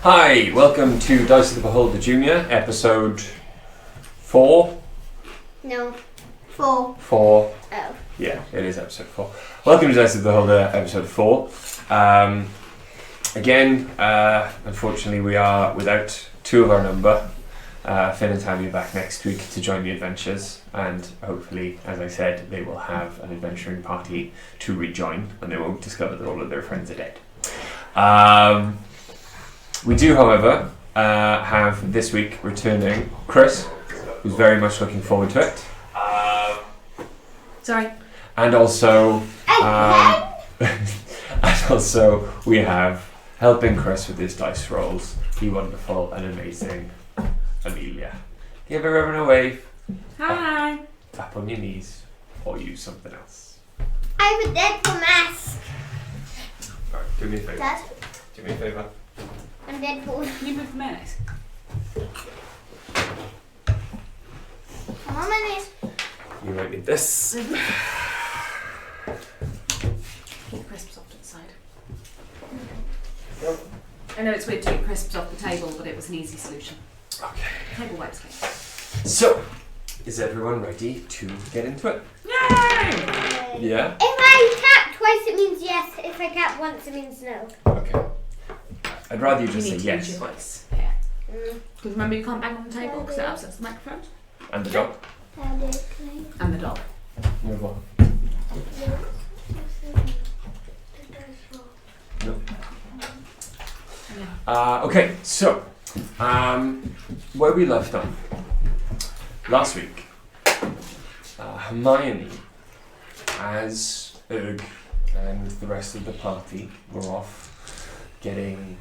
Hi, welcome to Dice of the Beholder Junior, episode 4. No, 4. 4. Oh. Yeah, it is episode 4. Welcome to Dice of the Beholder, episode 4. Again, unfortunately, we are without two of our number. Finn and Tammy are back next week to join the adventures, and hopefully, as I said, they will have an adventuring party to rejoin, and they won't discover that all of their friends are dead. We do, however, have this week returning Chris, who's very much looking forward to it. Sorry. And also, we have helping Chris with his dice rolls, the wonderful and amazing Amelia. Give everyone a wave. Hi. Tap on your knees, or use something else. I have a Deadpool mask. Alright, do me a favour. Dad, Do me a favour. I'm Deadpool. Can you move the mask? I'm on my knees. You might need this. Keep the crisps off to the side. I know it's weird to get crisps off the table, but it was an easy solution. Okay. Table wipes clean. So, is everyone ready to get into it? Yay! Yeah? If I tap twice, it means yes. If I tap once, it means no. Okay. I'd rather you You just say need to use yes. your voice. Yeah. Mm. Because remember, you can't bang on the table because it upsets the microphone. And the dog? And the dog. Move on. No. Yeah. Okay, so where we left off last week, Hermione, as Erg and the rest of the party were off getting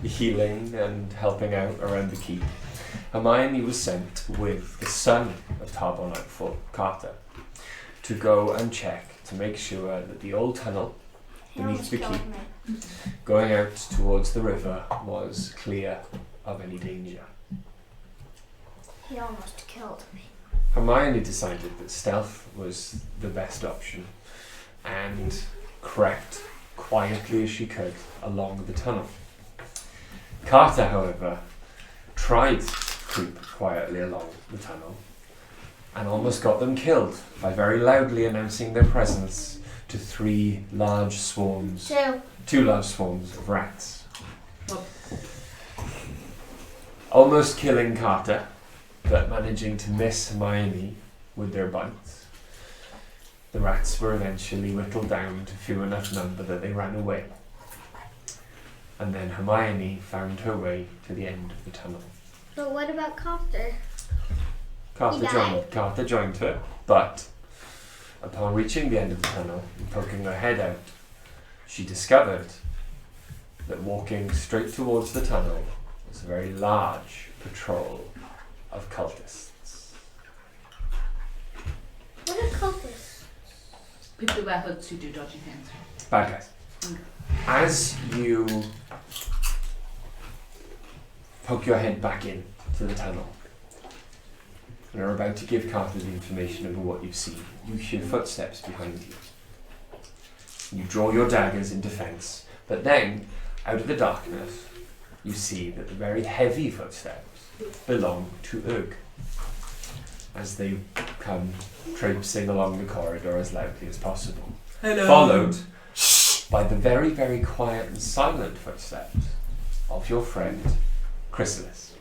healing and helping out around the keep. Hermione was sent with the son of Tarbon Nightfall, Carter, to go and check to make sure that the old tunnel beneath the keep going out towards the river was clear of any danger. He almost killed me. Hermione decided that stealth was the best option and crept quietly as she could along the tunnel. Carter, however, tried to creep quietly along the tunnel and almost got them killed by very loudly announcing their presence to two large swarms of rats. Oh. Almost killing Carter, but managing to miss Hermione with their bites. The rats were eventually whittled down to few enough number that they ran away. And then Hermione found her way to the end of the tunnel. But what about Carter? Carter joined her, but upon reaching the end of the tunnel and poking her head out, she discovered that walking straight towards the tunnel was a very large patrol of cultists. What are cultists? People who wear hoods who do dodgy things. Bad guys. As you poke your head back in to the tunnel and are about to give Carter the information about what you've seen, you hear footsteps behind you. You draw your daggers in defense, but then, out of the darkness, you see that the very heavy footsteps belong to Ugg, as they come traipsing along the corridor as loudly as possible. Hello. Followed by the very, very quiet and silent footsteps of your friend, Chrysalis.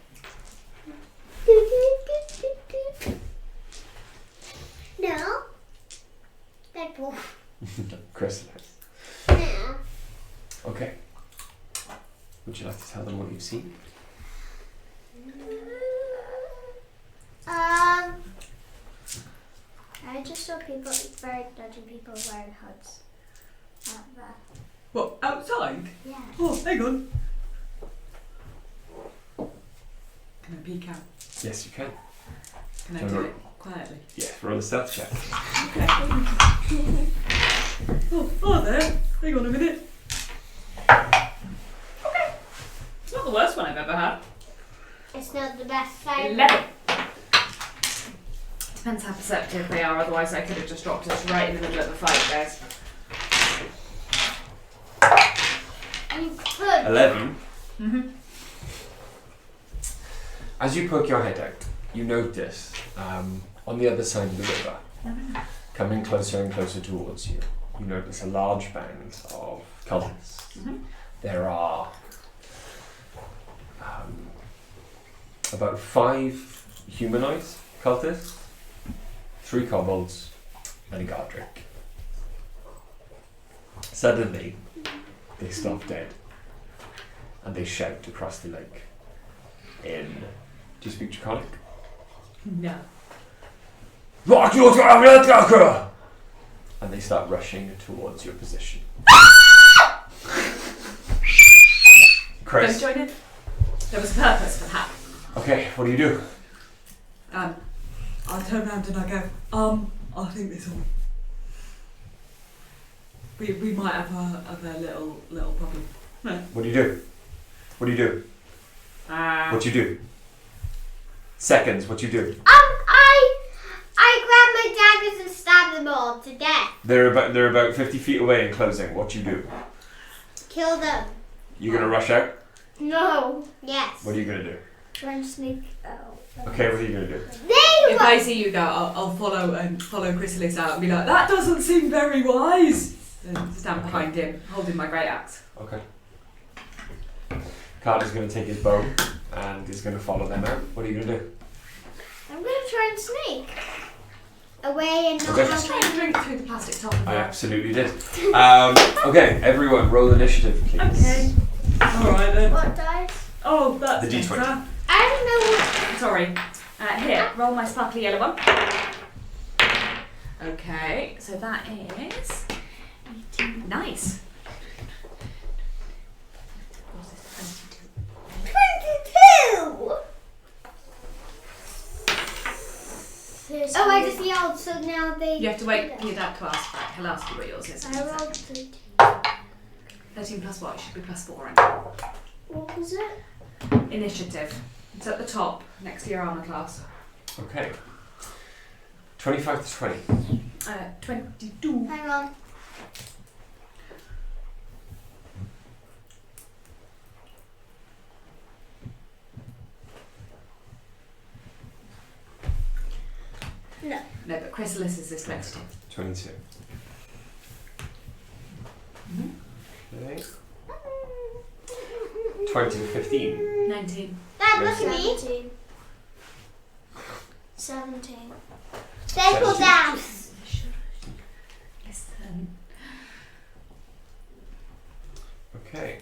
No. Deadpool. Chrysalis. No. Okay. Would you like to tell them what you've seen? I just saw people, very dodgy people wearing hoods. What, outside? Yeah. Oh, hang on. Can I peek out? Yes, you can. Can I Can do I- it quietly? Yeah, roll a stealth check. Okay. Oh there. Hang on a minute. Okay. It's not the worst one I've ever had. It's not the best side. 11. Depends how perceptive they are, otherwise I could have just dropped us right in the middle of the fight, guys. And you Good. 11. Mm-hmm. As you poke your head out, you notice on the other side of the river, coming closer and closer towards you, you notice a large band of cultists. There are about 5 humanoid cultists, 3 kobolds, and a Godric. Suddenly, they stop dead, and they shout across the lake in... Do you speak Draconic? No. And they start rushing towards your position. Chris. Don't join in. There was a purpose for that. Okay, what do you do? I turn around and I go, I think this will... We might have a little problem. What do you do? What do you do? What you do? Seconds, what you do? I grab my daggers and stab them all to death. They're about 50 feet away and closing. What you do? Kill them. You're gonna rush out? No. Yes. What are you gonna do? Try and sneak out. Okay, what are you gonna do? If I see you go, I'll follow Chrysalis out and be like, that doesn't seem very wise. And stand behind him, holding my great axe. Okay. Carter's gonna take his bow and is gonna follow them out. What are you gonna do? I'm gonna try and sneak away and not Okay. Just try and drink through the plastic top of I it. absolutely did. Okay, everyone, roll initiative, please. Okay. Alright then. What dice? Oh, that's The D20. better. I don't know what. Sorry. Here, roll my sparkly yellow one. Okay, so that is 18. Nice. 22! Oh, I just yelled, so now they... You have to wait for your dad to ask for it. He'll ask you what yours is. I rolled 13. 13 plus what? It should be plus 4. What was it? Initiative. It's at the top, next to your armour class. Okay. 25 to 20. 22. Hang on. No. No, but Chrysalis is dyslexic. 22. Okay. 20 to 15. 19. Dad, look at me. 17. Circle dabs. Listen. Okay.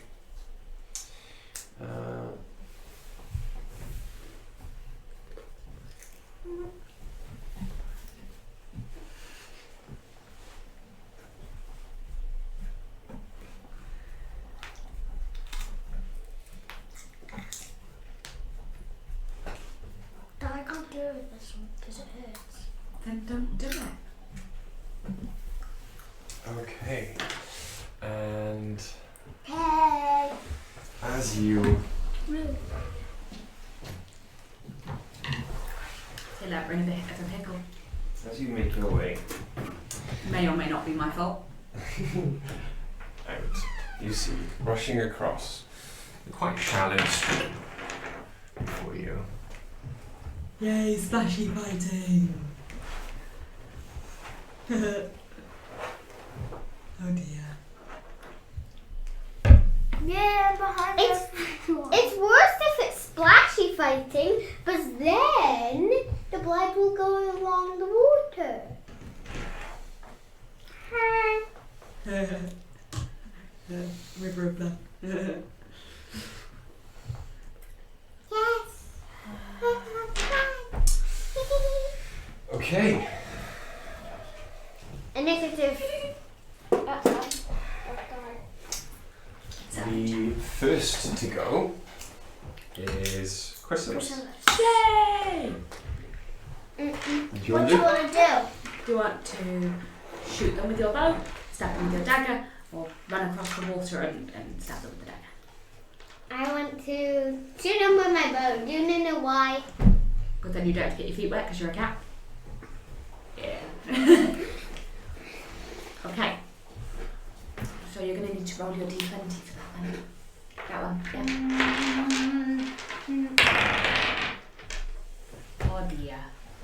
Dad, I can't do it with this one because it hurts. Then don't do it. Okay. And Hey. as you Feel like we're in a bit of a pickle. make your way May or may not be my fault. out, you see rushing across a quite shallow stream for you. Yay, splashy fighting! Oh dear. Yeah, behind it's worse if it's splashy fighting, but then the blood will go along the water. River of blood. Yes. Okay. Initiative. The first to go is Chrysalis. Yay! Do you What want do to you want to do? Do you want to shoot them with your bow, stab them with your dagger, or run across the water and stab them with the dagger? I want to shoot him with my bow. Do you know why? But then you don't have to get your feet wet because you're a cat. Yeah. Okay. So you're going to need to roll your d20 for that one. That one. Oh dear.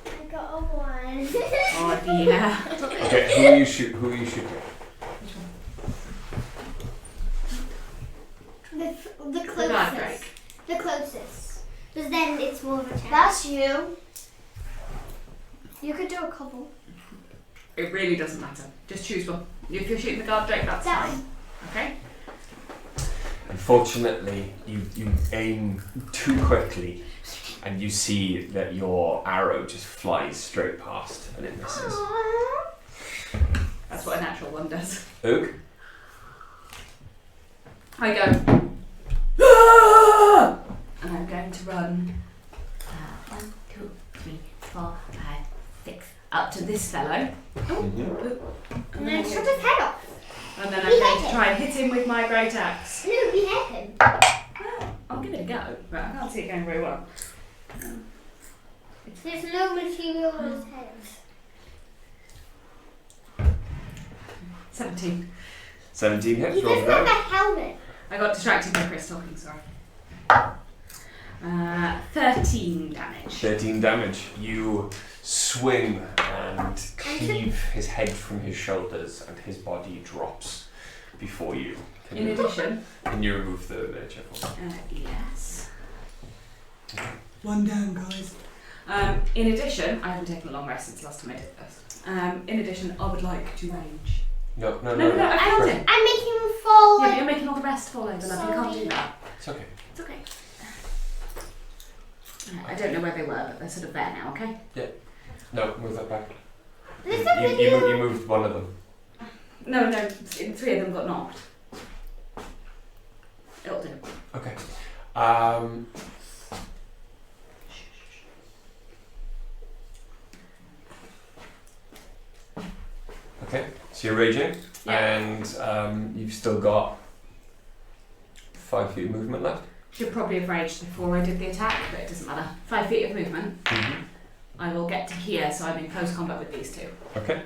I got a 1. Oh dear. Okay, who are you shooting? The The guard closest. break. The closest. Because then it's more of a chance. That's you. You could do a couple. It really doesn't matter. Just choose one. If you're shooting the guard drake, that's That fine. Okay? Unfortunately, you aim too quickly and you see that your arrow just flies straight past and it misses. Aww. That's what a natural one does. Ook? I go. "Ah!" And I'm going to run 1, 2, 3, 4, 5, 6 up to this fellow. Mm-hmm. And then chop his head off. And then I'm going to try and hit him with my great axe. No, behead him. Well, I'll give it a go, but I can't see it going very well. There's no material on his head. 17. 17 hits, He roll doesn't have down. a helmet. I got distracted by Chris talking, sorry. 13 damage. 13 damage. You swing and cleave his head from his shoulders and his body drops before you. In addition, Can you remove the miniature for me? yes. One down, guys. In addition, I haven't taken a long rest since last time I did this. In addition, I would like to range. No, No, I found it. I'm making him fall. Yeah, but you're making all the rest fall over, love. You can't do that. It's okay. It's okay. I don't know where they were, but they're sort of there now, okay? No, move that back. There's You moved one of them. No, 3 of them got knocked. It'll do. Okay. Okay, so you're raging, and you've still got 5 feet of movement left. Should probably have raged before I did the attack, but it doesn't matter. 5 feet of movement. I will get to here, so I'm in close combat with these two. Okay.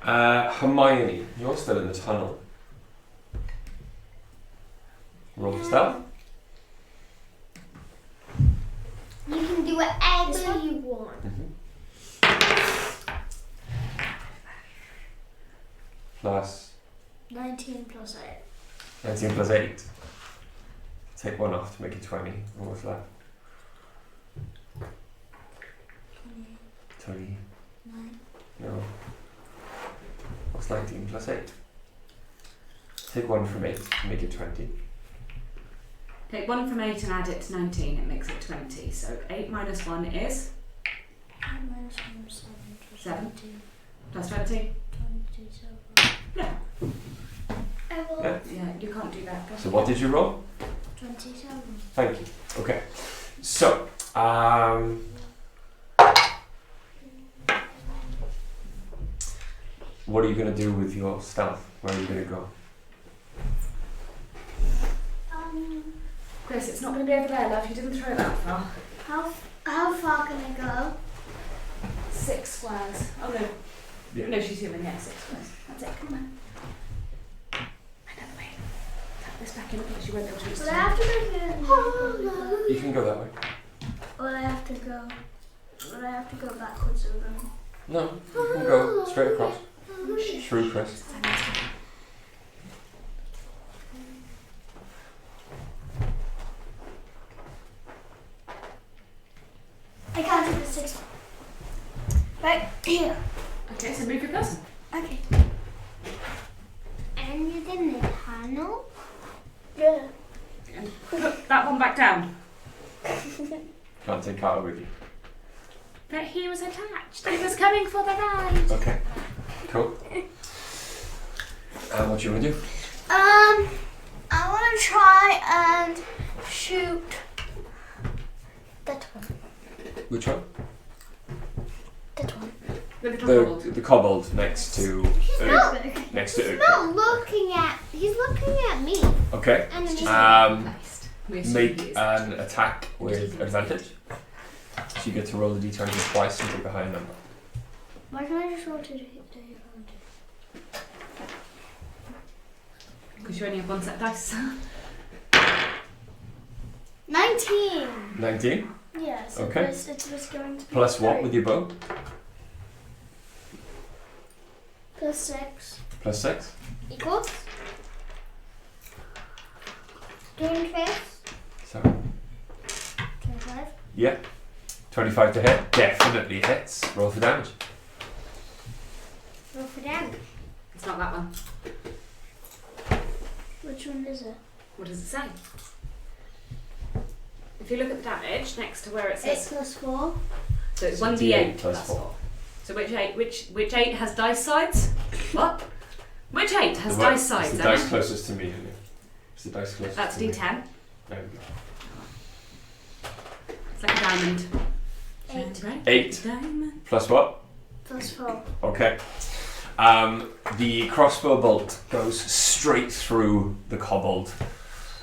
Hermione, you're still in the tunnel. Roll for stealth. You can do whatever you want. Plus 19 plus 8. 19 plus 8. Take 1 off to make it 20. What was that? 20. 9. No. What's 19 plus 8? Take 1 from 8 to make it 20. Take 1 from 8 and add it to 19, it makes it 20. So 8 minus 1 is? 8 minus 1 is 7. 7. Plus 20? 27. Yeah. I will. Yeah. Yeah, you can't do that. So what did you roll? 27. Thank you. Okay. So, what are you going to do with your stealth? Where are you going to go? Chris, it's not going to be over there, love. You didn't throw that far. How far can I go? 6 squares. Oh no. Yeah. No, she's human, yeah, 6 squares. That's it, come on. Another way. Tap this back in because you won't be able to reach Will I have to go? You can go that way. Will I have to go? Will I have to go backwards or go? No, you can go straight across. Through Chris. I can't do the 6. Right here. Okay, so move your person. Okay. And you're in the tunnel? Yeah. And put that one back down. Can't take Carter with you. But he was attached. He was coming for the ride. Okay. Cool. And what do you want to do? I want to try and shoot that one. Which one? That one. The little kobold. The kobold next to not- next to He's not looking at. He's looking at me. Okay. And then Placed. We assume Make he is. an attack with advantage. So you get to roll the d20 twice and take a higher number. Why can't I just roll to hit the Because you only have 1 set of dice. 19. 19. Yes. Okay. It was going to be Plus what with your bow? plus 6. Plus 6. Equals. Doing face. So, 25. yeah. 25 to hit. Definitely hits. Roll for damage. Roll for damage. It's not that one. Which one is it? What does it say? If you look at the damage next to where it 8 says, plus 4. so it's So 1d8 D8 plus plus 4. So which 8 has dice sides? What? Which 8 has The one- dice sides? It's the dice Emma? closest to me, isn't it? It's the dice closest That's to me. d10. There we go. It's like a diamond. 8 Right? 8. Diamond. Plus what? plus 4. Okay. The crossbow bolt goes straight through the kobold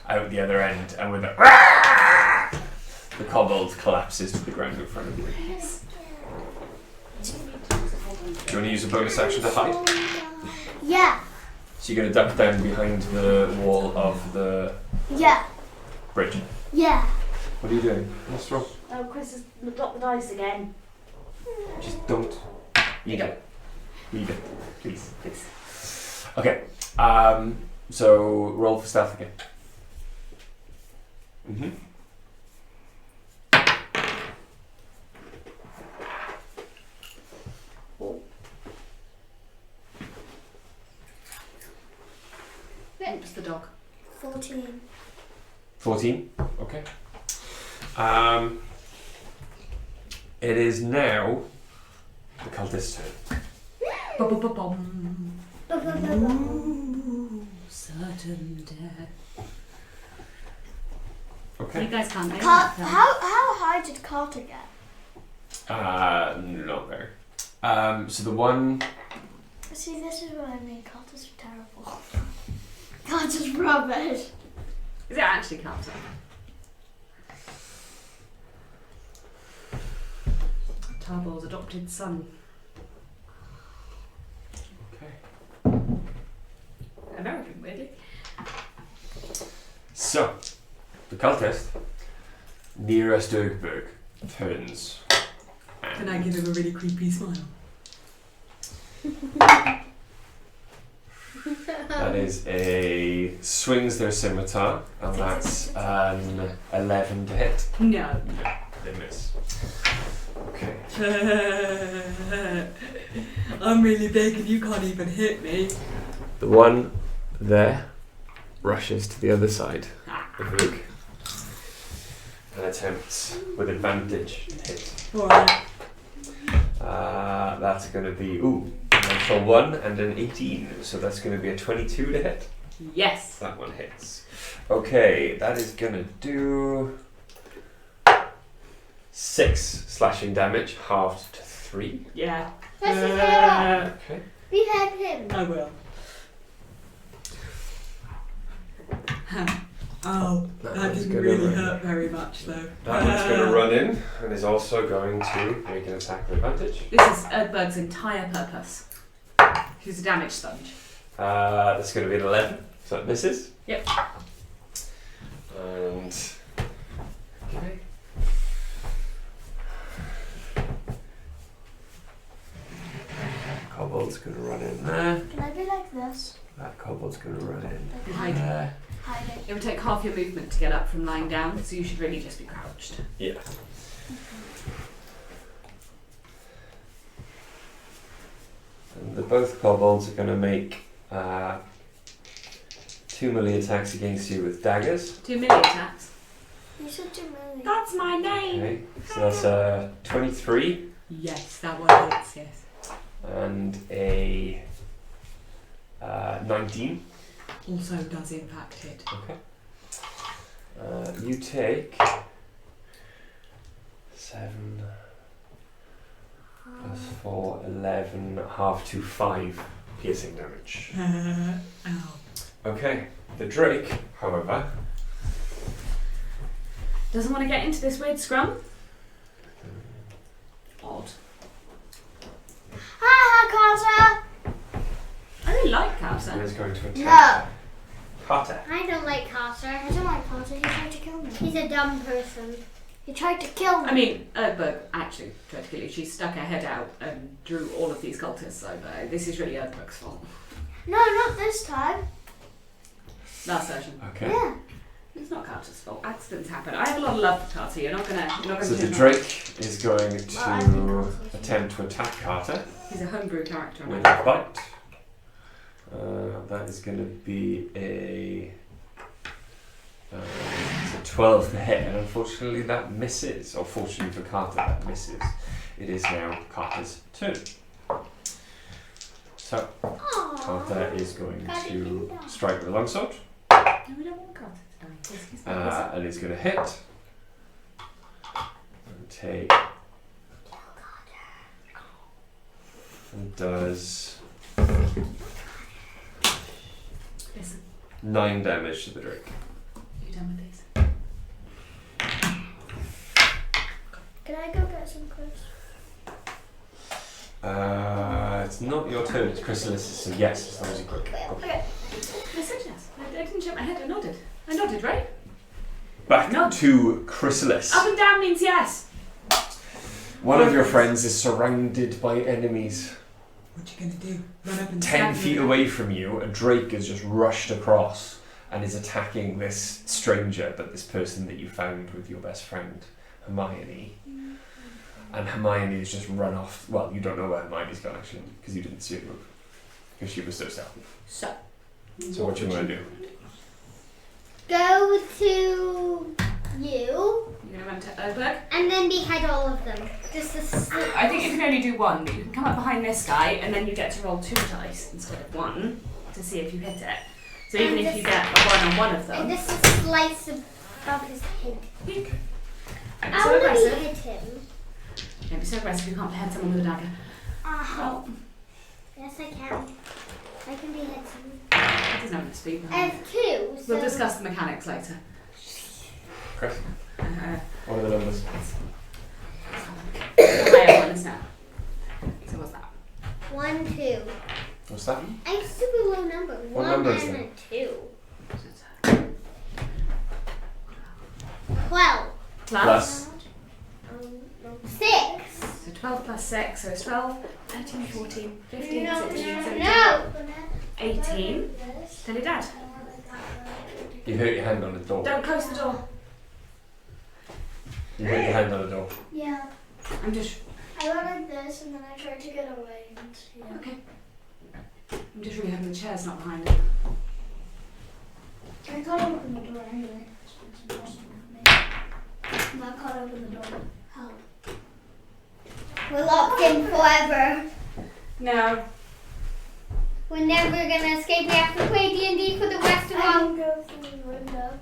out the other end, and with a the kobold collapses to the ground in front of you. Do you want to use a bonus action to hide? Yeah. So you're going to duck down behind the wall of the Yeah. bridge. Yeah. What are you doing? Let's roll. Oh, Chris has dropped the dice again. Just don't eat You it. Leave it, please. Please. Okay. So roll for stealth again. Mm-hmm. What's the dog? 14. 14. Okay. It is now the cultist's turn. Bum. Ba-ba-ba-ba. Certain death. Okay. You guys can't name How that. high did Carter get? Not very. So the one. See, this is what I mean. Carter's terrible. Carter's rubbish. Is it actually Carter? Tarbo's adopted son. Okay. American, weirdly. So, the cultist, Nira Sturgberg, turns. Can I give him a really creepy smile? That is a swings their scimitar, and that's an 11 to hit. No. They miss. Okay. I'm really big and you can't even hit me. The one there rushes to the other side of Luke and attempts with advantage to hit. Alright. That's going to be a natural 1 and an 18, so that's going to be a 22 to hit. Yes. That one hits. Okay, that is going to do 6 slashing damage, halved to 3. Yeah. Press his head off. Okay. Behead him. I will. Oh, that one's didn't gonna really run. hurt very much though. That one's going to run in and is also going to make an attack with advantage. This is Erdberg's entire purpose. He's a damage sponge. That's going to be an 11, so that misses. Yep. And. Okay. Kobold's going to run in there. Can I be like this? That kobold's going to run in You hide. there. Hiding. It would take half your movement to get up from lying down, so you should really just be crouched. Yeah. And both kobolds are going to make 2 melee attacks against you with daggers. 2 melee attacks. You said 2 million. That's my name. Okay, so that's 23 Yes, that one hits, yes. and a 19. Also does in fact hit. Okay. You take 7 plus 4, 11, half to 5 piercing damage. Ow. Okay, the Drake, however, Doesn't want to get into this weird scrum? Odd. Hi, Carter. I really like Carter. is going to attack. No. Carter. I don't like Carter. I don't like Carter. He tried to kill me. He's a dumb person. He tried to kill me. I mean, Erdberg actually tried to kill you. She stuck her head out and drew all of these cultists over. This is really Erdberg's fault. No, not this time. Last version. Okay. Yeah. It's not Carter's fault. Accidents happen. I have a lot of love for Carter. You're not gonna. So the do Drake is going I think to Carter's attempt to attack Carter He's a homebrew character. with a bite. That is going to be it's a 12 to hit, and unfortunately that misses. Or fortunately for Carter, that misses. It is now Carter's turn. So Carter is going to strike with a longsword. No, we don't want Carter to die. He's not And he's going to hit. And take. And does Listen, 9 damage to the Drake. you done with these? Can I go get some crisps? It's not your turn, it's Chrysalis's, so yes, as long as you quick. Okay. I said yes. I didn't shake my head. I nodded. I nodded, right? Back No. to Chrysalis. Up and down means yes. One of your friends is surrounded by enemies. What you gonna do? Run up and 10 stab feet them? away from you, a Drake has just rushed across and is attacking this stranger, but this person that you found with your best friend, Hermione. And Hermione has just run off. Well, you don't know where Hermione's gone actually, because you didn't see her move. Because she was so stealthy. So, So what you want to do? Go to you you're gonna run to Erdberg. and then behead all of them. Just a slip. I think you can only do one, but you can come up behind this guy and then you get to roll 2 dice instead of 1 to see if you hit it. So even if you get a 1 on one of them, And just a slice above his head. don't be I so want to aggressive. hit him. Don't be so aggressive. You can't behead someone with a dagger. Oh. Yes, I can. I can behead someone. It doesn't have enough speed I behind it. have 2. So We'll discuss the mechanics later. Chris, Uh, what are the numbers? higher one is now. So what's that? 1, 2. What's that? I have a super low number. What 1 number is and that? a 2. 12. Plus. 6. So 12 plus 6, so it's 12, 13, 14, 15, No, 16, no, 17, no. 18. Tell your dad. You hurt your hand on the door. Don't close the door. You hurt your hand on the door. Yeah. I'm just I went like this and then I tried to get away and yeah. okay. I'm just really hoping the chair's not behind it. I can't open the door anyway. It's impossible for me. And I can't open the door. Help. We're locked in forever. No. We're never gonna escape. We have to play D&D for the rest of I our... can go through the window.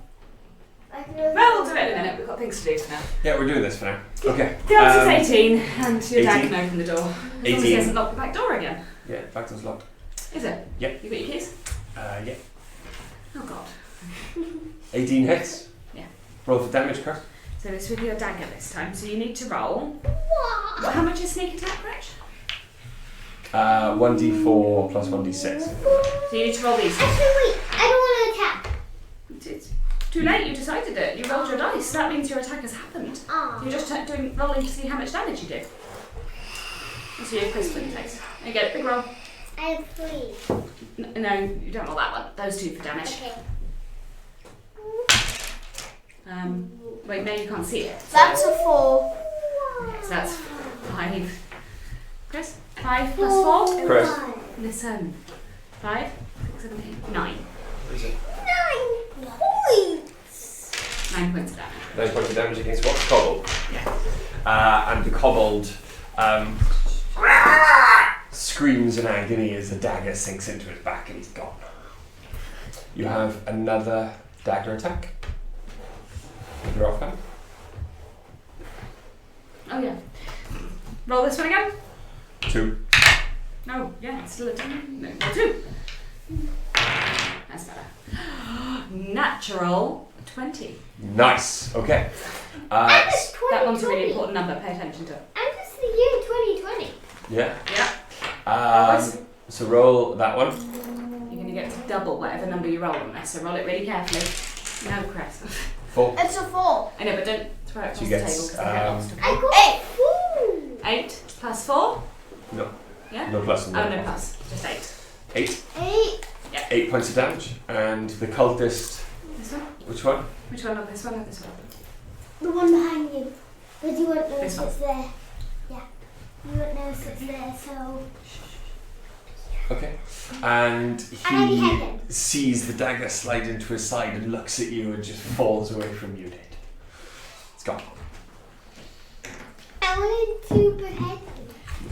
I can go Well, we'll do it in a minute. We've got things to do for now. Yeah, we're doing this for now. Okay. The answer's 18, and your dad 18. can open the door. As long as 18. he hasn't locked the back door again. Yeah, back door's locked. Is it? Yeah. You got your keys? Yeah. Oh god. 18 hits. Yeah. Roll for damage, Chris. So it's with your dagger this time. So you need to roll. What? How much is sneak attack, Rich? 1d4 plus 1d6. So you need to roll these. Actually, wait. I don't want to attack. It's too late. You decided it. You rolled your dice. That means your attack has happened. Aw. You're just rolling to see how much damage you do. So you have crystal taste. There you go. Big roll. I have 3. No, you don't roll that one. Those 2 for damage. Okay. Wait, no, you can't see it. So, That's a 4. so that's 5. Chris? 5 plus 4? Chris. Listen. 5, 6, 7, 8, 9. What is it? 9 points. 9 points of damage. 9 points of damage against what? Kobold. Yeah. And the kobold screams in agony as the dagger sinks into his back and he's gone. You have another dagger attack. You're off now. Oh yeah. Roll this one again? 2. No, yeah, it's still a 2. No, roll 2. That's better. Natural 20. Nice. Okay. And it's 2020. That one's a really important number. Pay attention to it. And it's the year 2020. Yeah. Yeah. So roll that one. You're going to You get to double whatever number you roll on this, so roll it really carefully. No, Chris. 4. It's a 4. I know, but don't throw it across She the gets, table because they get lost. I got 8. 8 plus 4? No. Yeah? No plus. Oh, no plus. Just 8. 8. 8. 8 points of damage. And the cultist. This one? Which one? Which one? Not this one or this one? The one behind you. But you won't This notice one? it's there. Yeah. You won't notice it's there, so. Okay. And And he beheaded. sees the dagger slide into his side and looks at you and just falls away from you dead. It's gone. I wanted to behead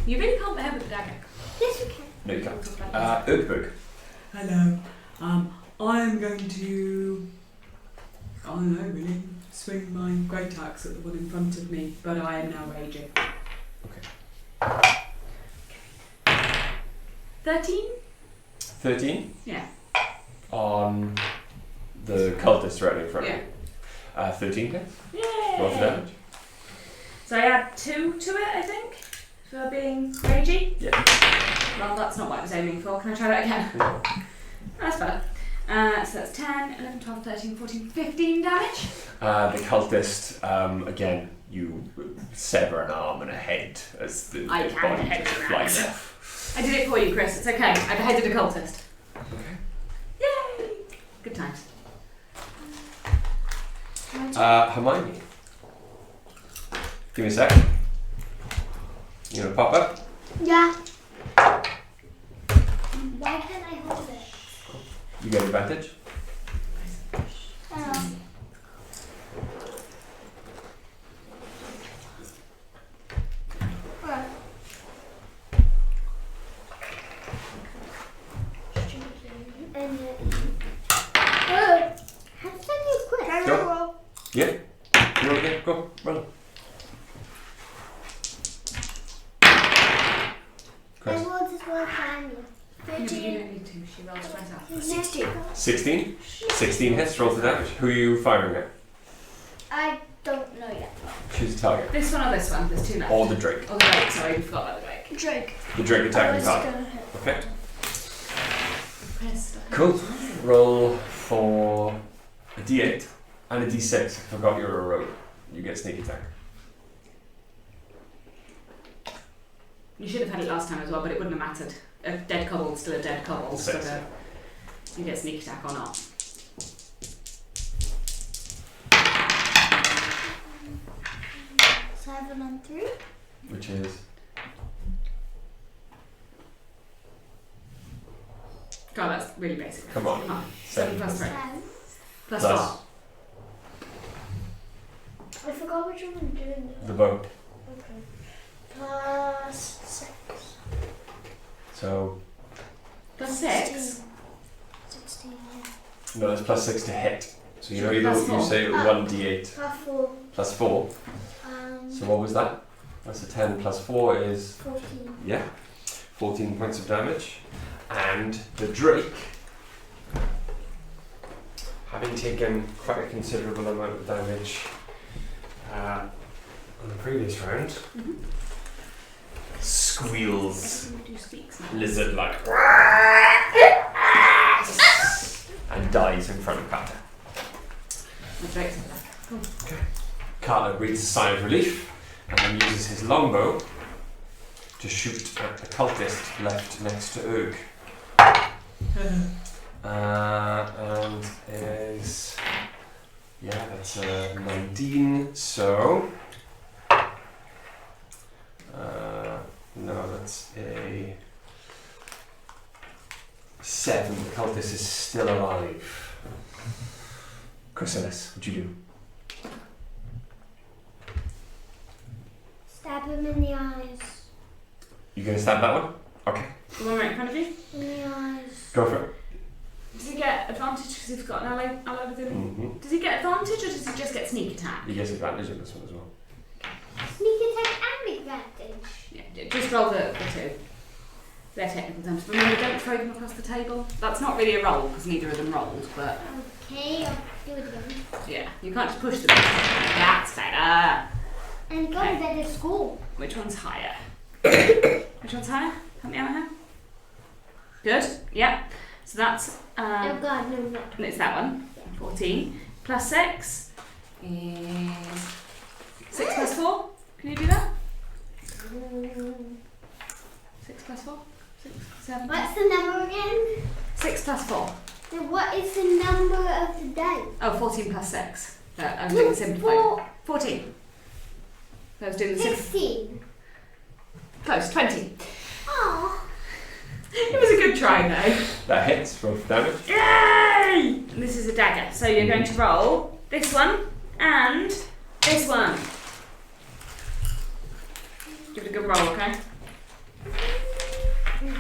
you. You really can't behead with the dagger. Yes, you can. No, you can't. Oakberg. Hello. I'm going to, I don't know really, swing my great axe at the one in front of me, but I am now raging. 13? 13 Yeah. on the cultist right in front of Yeah. you. 13 hits. Yay! Roll for damage. So I add 2 to it, I think, for being ragey. Yeah. Well, that's not what I was aiming for. Can I try that again? Yeah. That's better. So that's 10, 11, 12, 13, 14, 15 damage. The cultist, again, you sever an arm and a head as the I dead can body behead just an flies axe. off. I did it for you, Chris. It's okay. I beheaded a cultist. Okay. Yay! Good times. Hermione. Give me a sec. You gonna pop up? Yeah. Why can't I hold it? You get advantage. Right. And how does that do quick? Can I Go. roll? Yeah. Roll again. Go. Roll. I Chris. rolled as well as family. You don't need to. She rolls herself. 16. 16. 16 hits. Roll the damage. Who are you firing at? I don't know yet. Choose a target. This one or this one? There's 2 left. Or the Drake. Oh, the Drake. Sorry, we forgot about the Drake. Drake. The Drake attacking target. Gonna hit. Okay. Chris. Cool. Roll for a d8 and a d6. I forgot you're a rogue. You get sneak attack. You should have had it last time as well, but it wouldn't have mattered. A dead kobold's still a dead kobold, Six. whether you get sneak attack or not. Seven and 3. Which is God, that's really basic. Come on. 7 plus 3. 10. Plus plus what? I forgot which one I'm doing. the bow. Okay. Plus 6. So Plus 6? 16, yeah. no, that's plus 6 to hit. So you know Plus you four. say 1d8 Plus 4. plus 4. So what was that? That's a 10 plus 4 is 14. yeah, 14 points of damage. And the Drake, having taken quite a considerable amount of damage on the previous round, squeals Do speaks now. lizard-like and dies in front of Carter. The Drake's in there. Carter breathes a sigh of relief and then uses his longbow to shoot at the cultist left next to Urg. And is that's a 19. So no, that's a 7. The cultist is still alive. Chrysalis, what'd you do? Stab him in the eyes. You gonna stab that one? Okay, The one right in front of you? In the eyes. go for it. Does he get advantage because he's got an ally with him? Mm-hmm. Does he get advantage or does he just get sneak attack? You get advantage on this one as well. Sneak attack and advantage. Yeah, just roll the 2. They're technical terms. Remember, don't throw them across the table. That's not really a roll because neither of them rolled, but Okay, I'll do it again. yeah, you can't just push them. That's better. And go to bed at school. Which one's higher? Which one's higher? Help me out here. Good. Yeah. So that's Oh God, no, not. it's that one. 14 plus 6 is 6 plus 4. Can you do that? 6 plus 4? 6, 7. What's the number again? 6 plus 4. Now, what is the number of the dice? Oh, 14 plus 6. I was doing the simplified. 14. I was doing the 16. Close, 20. Oh. It was a good try though. That hits for damage. Yay! And this is a dagger. So you're going to roll this one and this one. Give it a good roll, okay? Give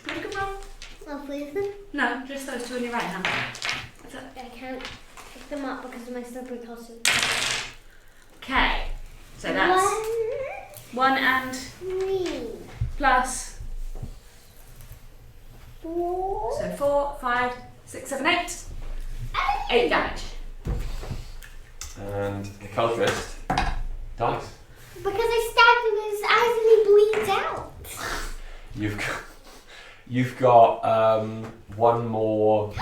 it a good roll. Oh, please then. No, just those two in your right hand. That's it. I can't pick them up because of my slippery costume. Okay. So that's 1 and 3, plus. 4. So 4, 5, 6, 7, 8. 8 damage. And the cultist dies. Because I stabbed him in his eyes and he bleeds out. You've got one more.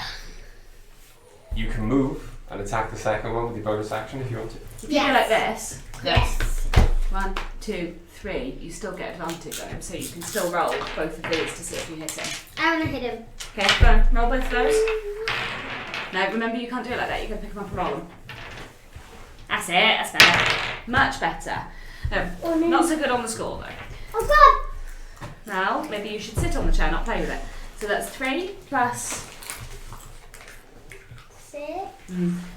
You can move and attack the second one with your bonus action if you want to. If you go like this. Yes. 1, 2, 3. You still get advantage on him, so you can still roll both of these to see if you hit him. I want to hit him. Okay, go on. Roll both of those. No, remember you can't do it like that. You've got to pick them up and roll them. That's it. That's better. Much better. No, Oh, no. not so good on the score though. Oh God. Now, maybe you should sit on the chair, not play with it. So that's 3 plus... 6.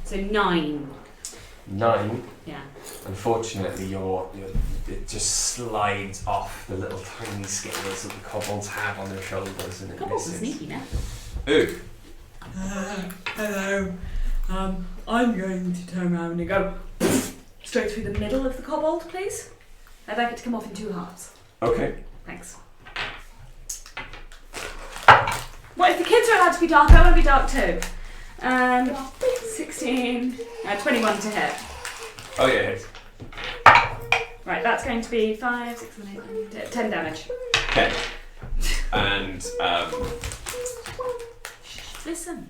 So 9. 9. Yeah. Unfortunately, it just slides off the little tiny scales that the kobolds have on their shoulders, and it Kobolds are misses. sneaky now. Ooh. Hello. I'm going to turn around and go Straight through the middle of the kobold, please. I'd like it to come off in 2 halves. Okay. Thanks. What if the kids are allowed to be dark? I want to be dark too. 16, 21 to hit. Oh yeah, it hits. Right, that's going to be 5, 6, 7, 8, 9, 10 damage. Okay. And Listen.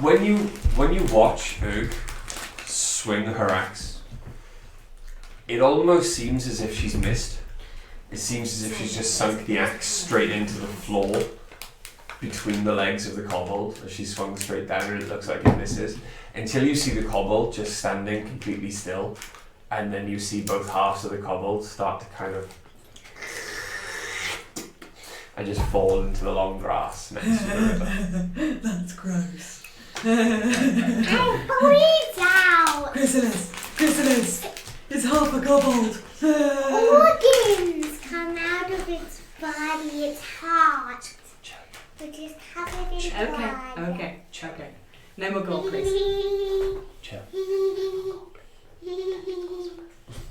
when you watch Oog swing her axe, it almost seems as if she's missed. It seems as if she's just sunk the axe straight into the floor between the legs of the kobold as she swung straight down, and it looks like it misses. Until you see the kobold just standing completely still, and then you see both halves of the kobold start to kind of and just fall into the long grass next to the river. That's gross. Bleeds out. Chrysalis, it's half a kobold. Organs come out of its body, its heart. Which is covered in blood. Okay. No more gold, please. Chill.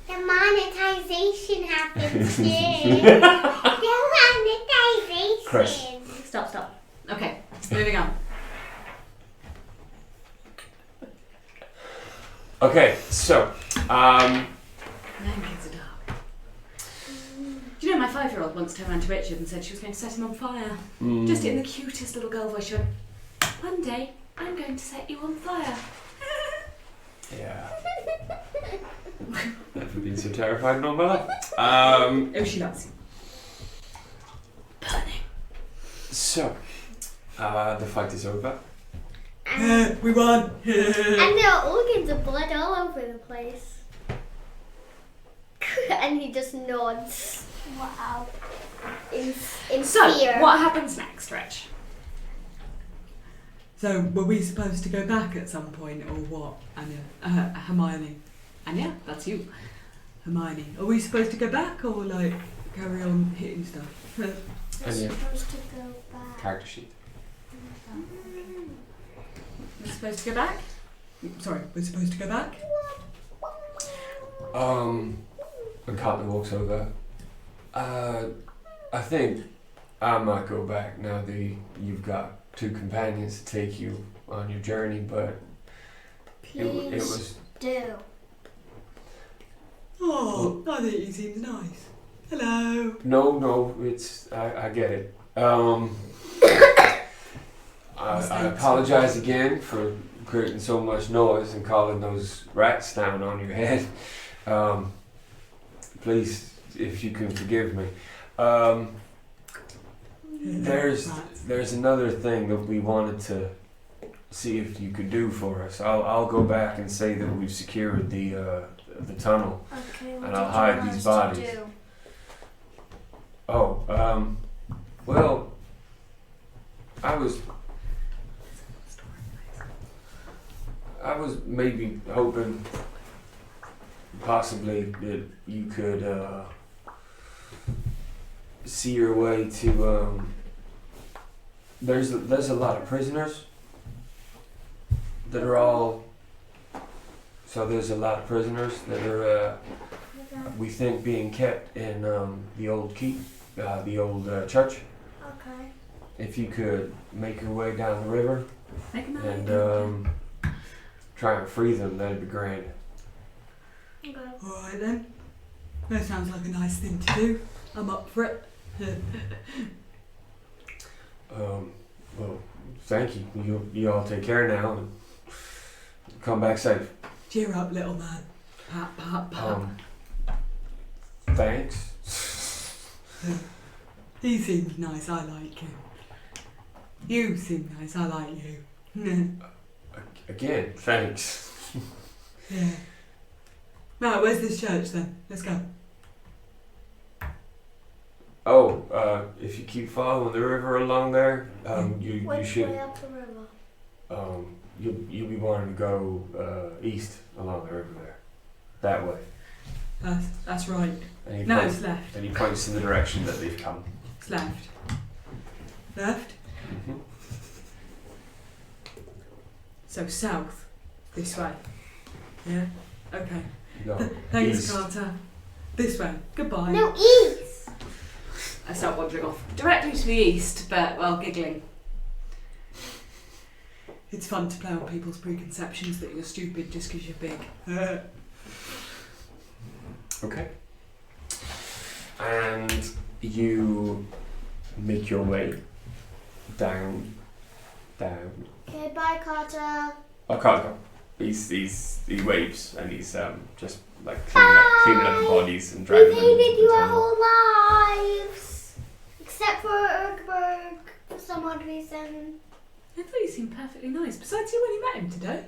The monetization happens here. The monetization. Chris. Stop. Okay, moving on. Okay, so Now kids are dark. Do you know my 5-year-old once turned around to Richard and said she was going to set him on fire? Just in the cutest little girl voice. She went, "One day I'm going to set you on fire." yeah. Never been so terrified in all my life. Oh, she loves you. Burning. So, the fight is over. We won. And there are organs of blood all over the place. And he just nods. Wow. In So, fear. what happens next, Rich? So, were we supposed to go back at some point, or what? Anya, Hermione. Anya, that's you. Hermione. Are we supposed to go back, or like carry on hitting stuff? We're Anya. supposed to go back. Character sheet. We're supposed to go back? Sorry, we're supposed to go back? When Cartman walks over, I think I might go back now that you've got 2 companions to take you on your journey, but it was... do. Oh, I think he seems nice. Hello. No, it's... I get it. I apologize again for creating so much noise and calling those rats down on your head. Please, if you can forgive me. There's another thing that we wanted to see if you could do for us. I'll go back and say that we've secured the tunnel. Okay, And I'll hide these bodies. Oh, well, I was maybe hoping possibly that you could see your way to there's a lot of prisoners that are all there's a lot of prisoners that are we think being kept in the old keep, the old church. Okay. If you could make your way down the river and try and free them, that'd be grand. Okay. Alright then. That sounds like a nice thing to do. I'm up for it. Well, thank you. You all take care now and come back safe. Cheer up, little man. Pat, pat, pat. Thanks. He seems nice, I like him. You seem nice, I like you. Again, thanks. Yeah. Right, where's this church then? Let's go. Oh, if you keep following the river along there, you Which should. way up the river? You'll be wanting to go east along the river there, that way. That's right. And he No, points, it's left. and he points in the direction that they've come. It's left. Left? Mm-hmm. So south. This way. Yeah? Okay. No, Thanks, east. Carter. This way. Goodbye. No, east. I start wandering off directly to the east, but while giggling. It's fun to play on people's preconceptions that you're stupid just because you're big. Okay. And you make your way down. Okay, bye, Carter. Oh, Carter. He waves and he's just like cleaning up the bodies and We've dragging them into hated the you our tunnel. whole lives. Except for Ergberg, for some odd reason. I thought you seemed perfectly nice. Besides, you only met him today.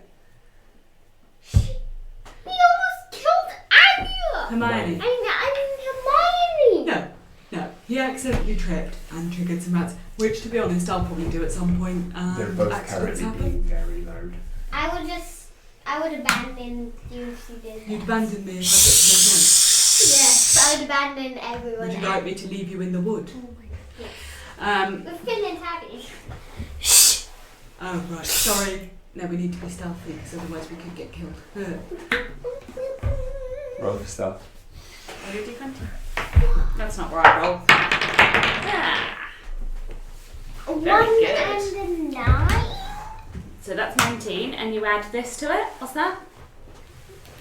We almost killed Anya! Hermione. I mean Hermione! No. He accidentally tripped and triggered some rats, which to be honest I'll probably do at some point. They're both Accidents currently happen. being very loud. I would abandon you if you did You'd that. abandon me if I got to Yes, I would abandon everyone. Would you like me to leave you in the wood? Oh my god. We've been attacking. Oh right, sorry. No, we need to be stealthy because otherwise we could get killed. Roll for stuff. What did you do? That's not where I roll. Ah. Very 1 good. and a 9. So that's 19, and you add this to it. What's that?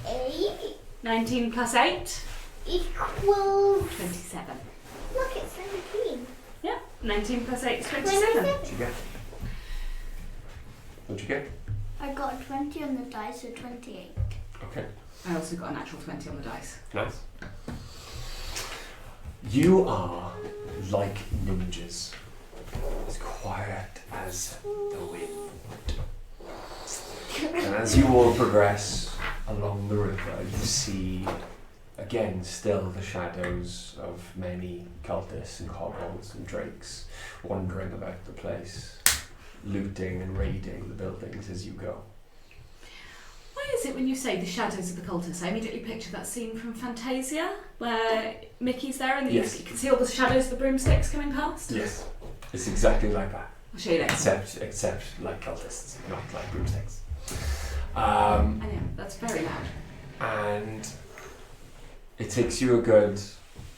8 19 plus 8? equals. 27. Look, it's 17. Yeah, 19 plus 8 is 27. What'd you get? What'd you get? I got a 20 on the dice, so 28. Okay. I also got a natural 20 on the dice. Nice. You are like ninjas, as quiet as the wind. And as you all progress along the river, you see, again, still the shadows of many cultists and kobolds and drakes wandering about the place, looting and raiding the buildings as you go. Why is it when you say the shadows of the cultists, I immediately picture that scene from Fantasia where Mickey's there and Yes. you can see all the shadows of the broomsticks coming past? Yes, it's exactly like that. I'll show you later. Except like cultists, not like broomsticks. I know, that's very loud. And it takes you a good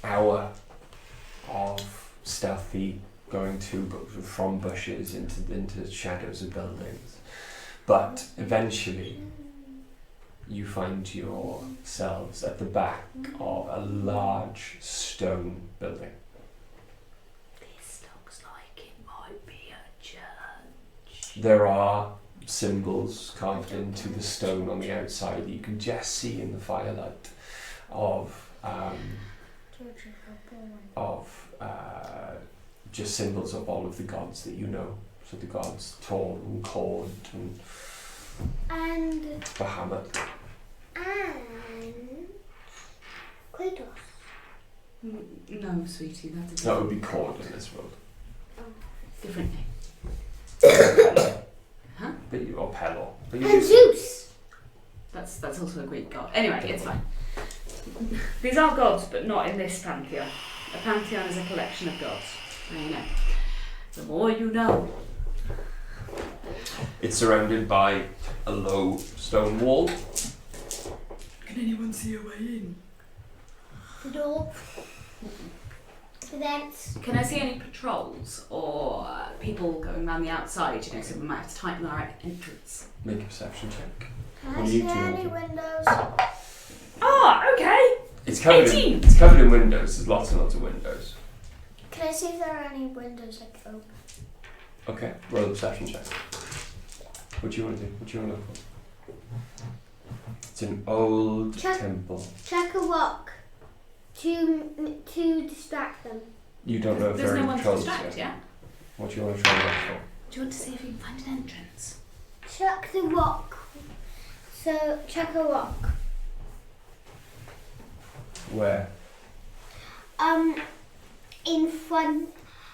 hour of stealthy going from bushes into shadows of buildings, but eventually you find yourselves at the back of a large stone building. This looks like there are symbols carved into the stone on the outside. You can just see in the firelight of just symbols of all of the gods that you know. So the gods Thor and Cord and Bahamut. And Kratos. No, sweetie, that's a That would be Cord in this world. different name. Huh? Or Pelor. But you And just- Zeus. That's also a Greek god. Anyway, it's fine. These are gods, but not in this pantheon. A pantheon is a collection of gods. Now you know. The more you know. It's surrounded by a low stone wall. Can anyone see a way in? The door. The vents. Can I see any patrols or people going around the outside? You know, so we might have to tighten our entrance. Make a perception check. Can What I do you see two any want to do? windows? Ah, okay. It's covered 18. in windows. There's lots and lots of windows. Can I see if there are any windows like open? Okay, roll a perception check. What do you want to do? What do you want to look for? It's an old Check. temple. Check a rock. To distract them. You don't know if There's there are no any one to patrols distract, yet. yeah? What do you want to try and look Do you want to see if you can find an entrance? Check the rock. So check a rock. for? Where? In front.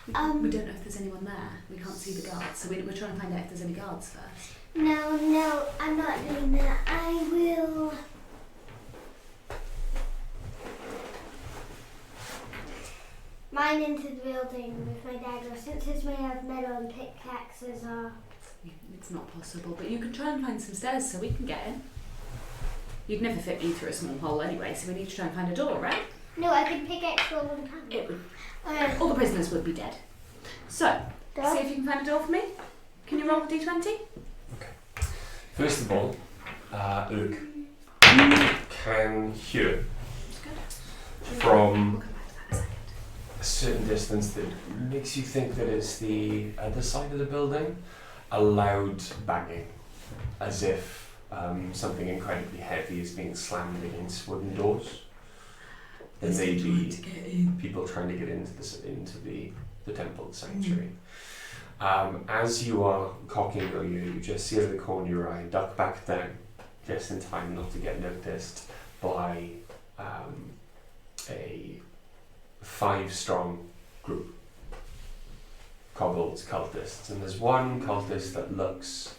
We don't know if there's anyone there. We can't see the guards, so we're trying to find out if there's any guards first. No, I'm not doing that. I will. Mine into the building with my dagger. Since it's made of metal and pickaxes are. It's not possible, but you can try and find some stairs so we can get in. You'd never fit me through a small hole anyway, so we need to try and find a door, right? No, I can pickaxe all of them. It would. All the prisoners would be dead. So, see if you can find a door for me. Can you roll a d20? First of all, Urk, you can hear from We'll come back to that in a second. a certain distance that makes you think that it's the other side of the building, a loud banging, as if something incredibly heavy is being slammed against wooden doors. There Is may it trying be to get in? people trying to get into the temple, the sanctuary. As you are cocking your ear, you just see out of the corner of your eye, duck back down, just in time not to get noticed by a 5-strong group. Kobolds, cultists. And there's one cultist that looks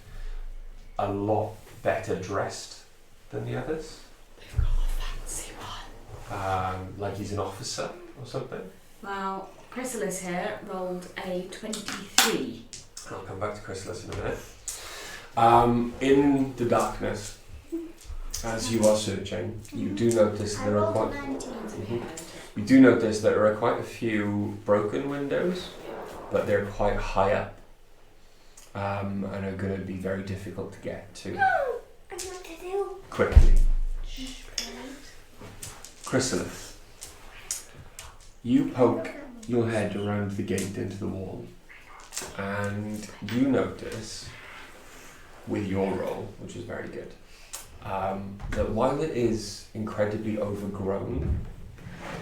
a lot better dressed than the others. They've got a fancy one. Like he's an officer or something. Well, Chrysalis here rolled a 23. I'll come back to Chrysalis in a minute. In the darkness, as you are searching, you do notice I there are rolled quite. a 19. You do notice that there are quite a few broken windows, but they're quite high up, and are going to be very difficult to get to I know what to do. quickly. Chrysalis, you poke your head around the gate into the wall, and you notice, with your roll, which is very good, that while it is incredibly overgrown,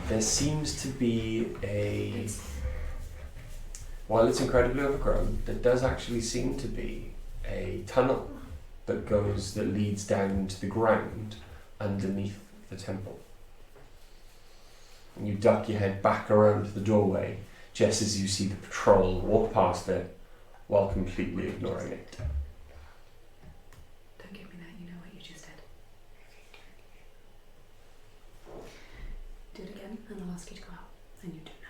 there seems to be while it's incredibly overgrown, there does actually seem to be a tunnel that leads down to the ground underneath the temple. And you duck your head back around to the doorway just as you see the patrol walk past it while completely ignoring it. Don't give me that, you know what you just did. Do it again, and I'll ask you to go out. And you do now.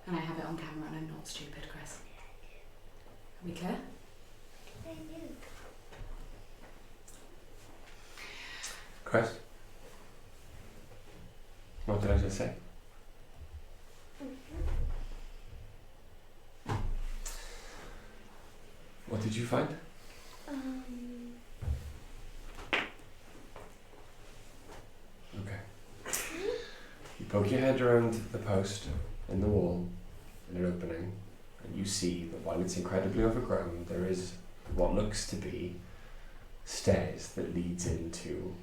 And I have it on camera, and I'm not stupid, Chris. Are we clear? Chris? What did I just say? What did you find? Okay. You poke your head around the post in the wall, in an opening, And you see that while it's incredibly overgrown, there is what looks to be stairs that leads into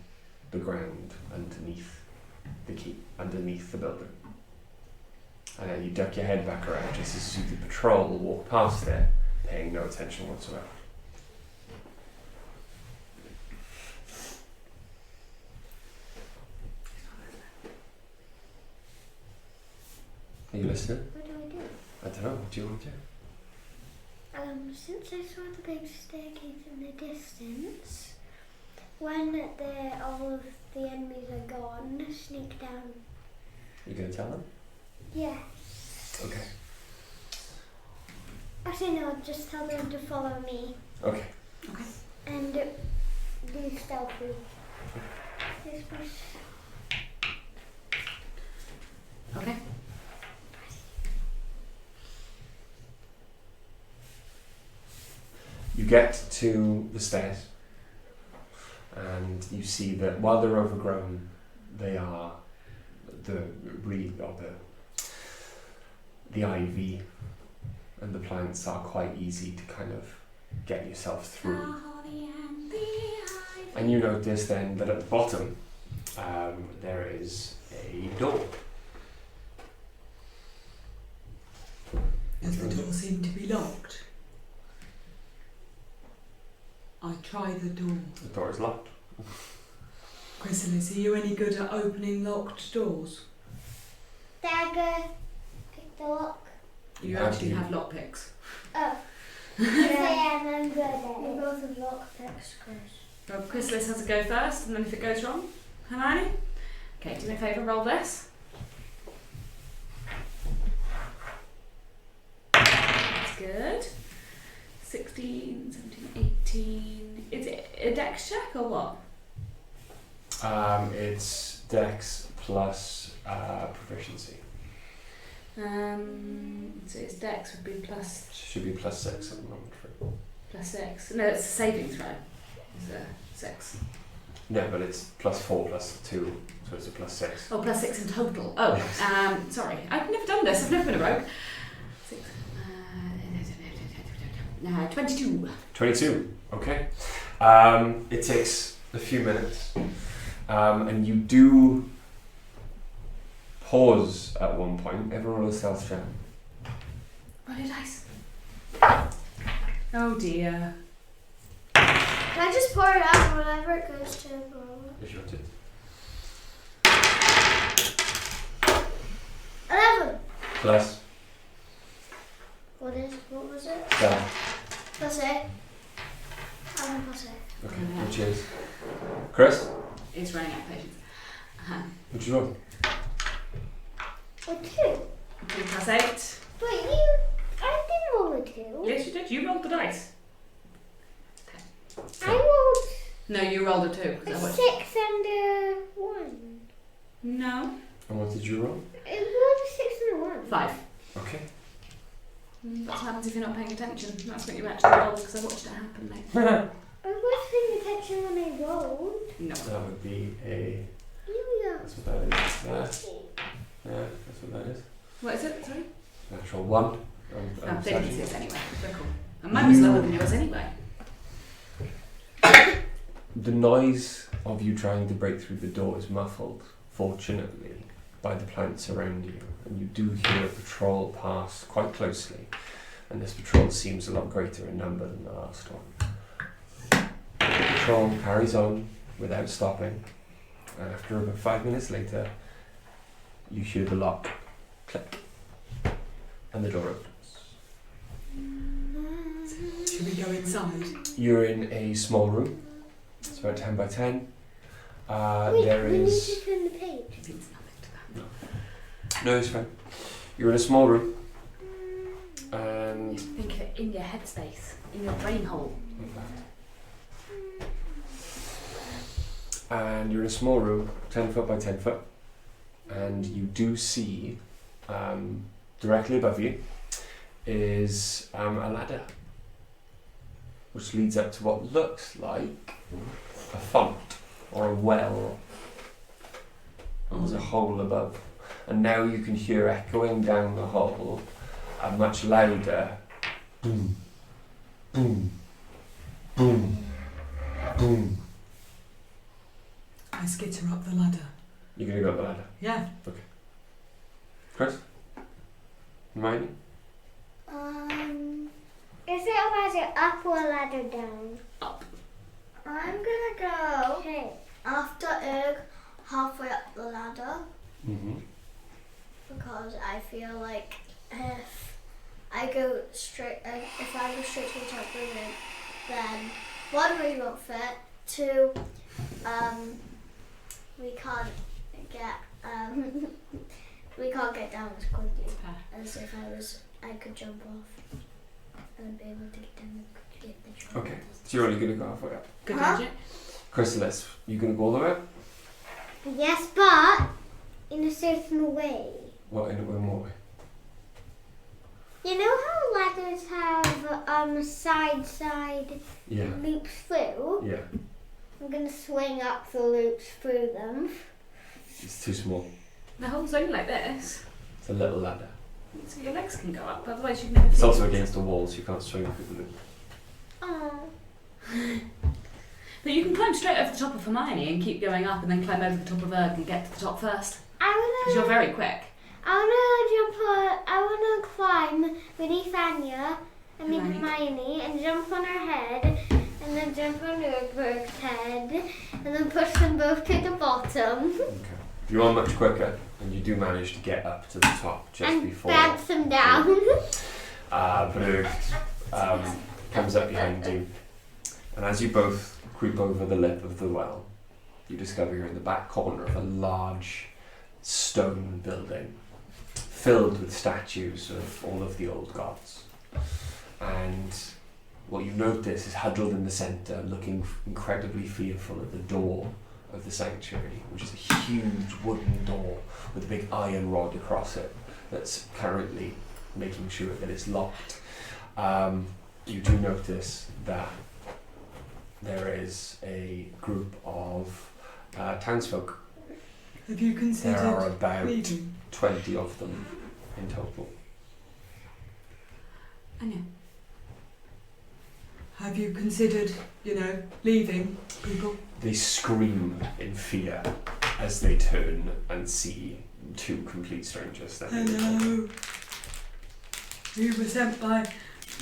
the ground underneath the building. And then you duck your head back around just as you see the patrol walk past there, paying no attention whatsoever. Are you listening? What do I do? I don't know. What do you want to do? Since I saw the big staircase in the distance, when all of the enemies are gone, sneak down. You gonna tell them? Yeah. Okay. Actually, no, just tell them to follow me. Okay. Okay. And do stealthy. This was... Okay. You get to the stairs, and you see that while they're overgrown, they are the ivy and the plants are quite easy to kind of get yourself through. And you notice then that at the bottom there is a door. Does the door seem to be locked? I try the door. The door is locked. Chrysalis, are you any good at opening locked doors? Dagger, pick the lock. You actually have lockpicks. Oh. Yes, I am. I'm good at it. We both have lockpicks, Chris. Well, Chrysalis has to go first, and then if it goes wrong, Hermione? Okay, do me a favour, roll this. That's good. 16, 17, 18. Is it a dex check or what? It's Dex plus proficiency. So its dex would be plus Should be +6 at the moment. plus 6. No, it's a saving throw. It's a 6. No, but it's +4 +2, so it's a +6. Oh, plus 6 in total. Oh, Yes. sorry. I've never done this. I've never been a rogue. 6. 22. 22. Okay. It takes a few minutes, and you do pause at one point. Everyone roll a stealth check. Roll your dice. Oh dear. Can I just pour it out whenever it goes to roll? If you want to. 11. Plus. What was it? Stealth. Plus 8. I'm plus 8. Okay. Yeah. Which is. Chris, It's running out of patience. what'd you roll? A 2. 2 plus 8. But I didn't roll a 2. Yes, you did. You rolled the dice. I rolled No, you rolled a 2. a 'cause I watched- 6 and a 1. No. And what did you roll? It rolled a 6 and a 1. 5. Okay. That's what happens if you're not paying attention. That's what you actually rolled because I watched it happen, mate. I was paying attention when I rolled. No. That would be a. You That's what that is. Yeah, that's what that is. What is it? Sorry? Natural 1. Oh, 36 anyway. Very cool. And mine was lower than yours anyway. The noise of you trying to break through the door is muffled, fortunately, by the plants around you, and you do hear a patrol pass quite closely, and this patrol seems a lot greater in number than the last one. The patrol carries on without stopping, and after about 5 minutes later, you hear the lock click, and the door opens. Should we go inside? You're in a small room. It's about 10 by 10. Wait, There we need is. to turn the page. It means nothing to that. No, it's fine. You're in a small room, and Think of it in your headspace, in your brain hole. you're in a small room, 10 foot by 10 foot, and you do see directly above you is a ladder, which leads up to what looks like a font or a well. And there's a hole above, and now you can hear echoing down the hole a much louder boom, boom, boom, boom. I skitter up the ladder. You're going to go up the ladder? Yeah. Chris? Hermione? Is it a ladder up or a ladder down? Up. I'm gonna go Okay. after Erg halfway up the ladder Mm-hmm. because I feel like if I go straight to the top of it, then one, we won't fit. Two, we can't get down as quickly as if I could jump off and be able to get down to get the jump. Okay, so you're only going to go halfway up. Good Huh? idea. Chrysalis, you going to go all the way up? Yes, but in a certain way. What, in what way? You know how ladders have side Yeah. loops through? Yeah. I'm gonna swing up the loops through them. It's too small. The hole's only like this, It's a little ladder. so your legs can go up, otherwise you'd never It's fit. also against the wall, so you can't swing up with the loop. Oh. But you can climb straight over the top of Hermione and keep going up and then climb over the top of Erg and get to the top first. Because you're very quick. I wanna climb beneath Anya and Hermione. Hermione and jump on her head and then jump on Ergberg's head and then push them both to the bottom Okay. You are much quicker, and you do manage to get up to the top just and before bounce them down. Berg comes up behind you. And as you both creep over the lip of the well, you discover you're in the back corner of a large stone building filled with statues of all of the old gods. And what you notice is huddled in the centre, looking incredibly fearful at the door of the sanctuary, which is a huge wooden door with a big iron rod across it that's currently making sure that it's locked. You do notice that there is a group of townsfolk. Have you There are considered about leaving? 20 of them in total. Anya. Have you considered, leaving people? They scream in fear as they turn and see two complete strangers standing. Hello. We were sent by.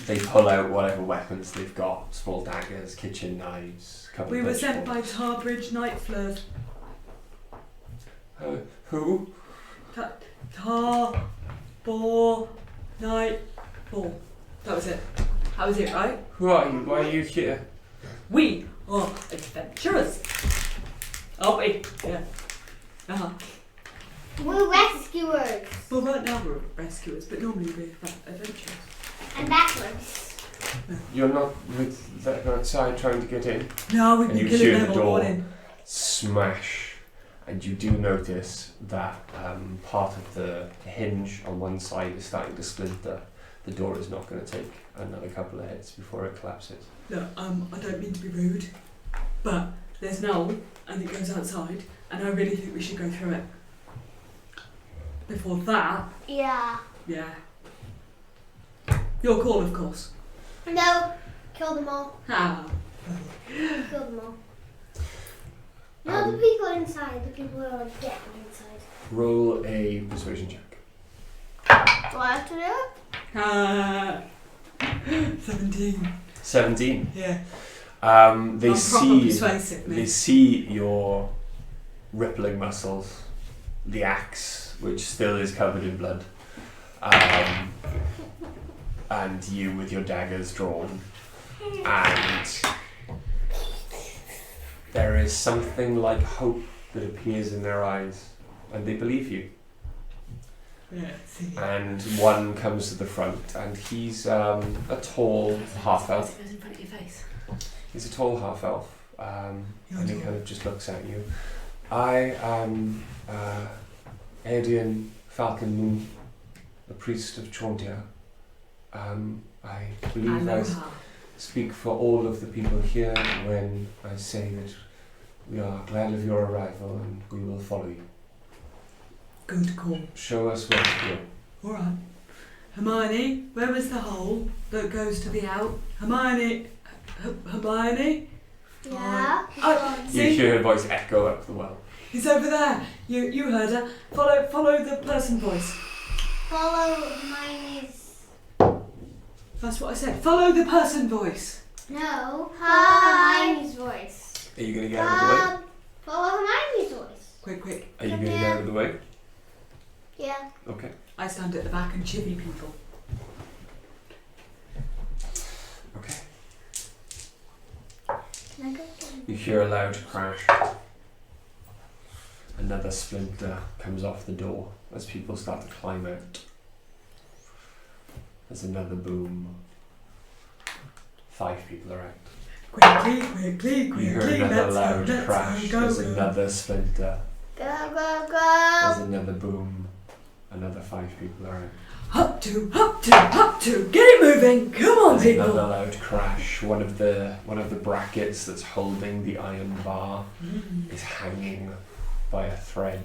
They pull out whatever weapons they've got, small daggers, kitchen knives, couple We of were sent by pitchforks. Tarbridge Nightflirt. Who? Nightfall. That was it. That was it, right? Who are you? Why are you here? We are adventurers. Aren't we? Yeah. Uh-huh. We're rescuers Well, right now we're rescuers, but normally we're adventurers. and backwards. You're not with that outside trying to get in? No, we've And been you killing hear them the all door morning. smash, and you do notice that part of the hinge on one side is starting to splinter. The door is not going to take another couple of hits before it collapses. Look, I don't mean to be rude, but there's an hole and it goes outside, and I really think we should go through it. Before that, Yeah. yeah. Your call, of course. No. Kill them all. Ah. Kill them all. Not the people inside, the people who are getting inside. Roll a persuasion check. Do I have to do it? 17. 17. Yeah. They I'm proper see persuasive, they mate. see your rippling muscles, the axe, which still is covered in blood, and you with your daggers drawn, and there is something like hope that appears in their eyes, and they believe you. Yeah, see. And one comes to the front, and he's a tall half-elf. It goes in front of your face. He's a tall half-elf, and he kind of just looks at you. I am Aedion Falcon Moon, the priest of Chauntea. I believe I Aloha. speak for all of the people here when I say that we are glad of your arrival and we will follow you. Good call. Show us where to go. Alright. Hermione, where is the hole that goes to the out? Hermione, Hermione. Yeah. Oh, You see, hear her voice echo up the well. he's over there. You heard her. Follow the person voice. Follow Hermione's. That's what I said. Follow the person voice. No. Hermione's voice. Are you going to get out of the way? Follow Hermione's voice. Quick. Are you going to get out of the way? Yeah. Okay. I stand at the back and chivvy people. Okay. Can I go again? You hear a loud crash. Another splinter comes off the door as people start to climb out. There's another boom. 5 people are out. Quickly. You hear another loud crash. There's another splinter. Go, go, There's go. another boom. Another 5 people are out. Up to. Get it moving. Come on, There's another people. loud crash. One of the brackets that's holding the iron bar is hanging by a thread.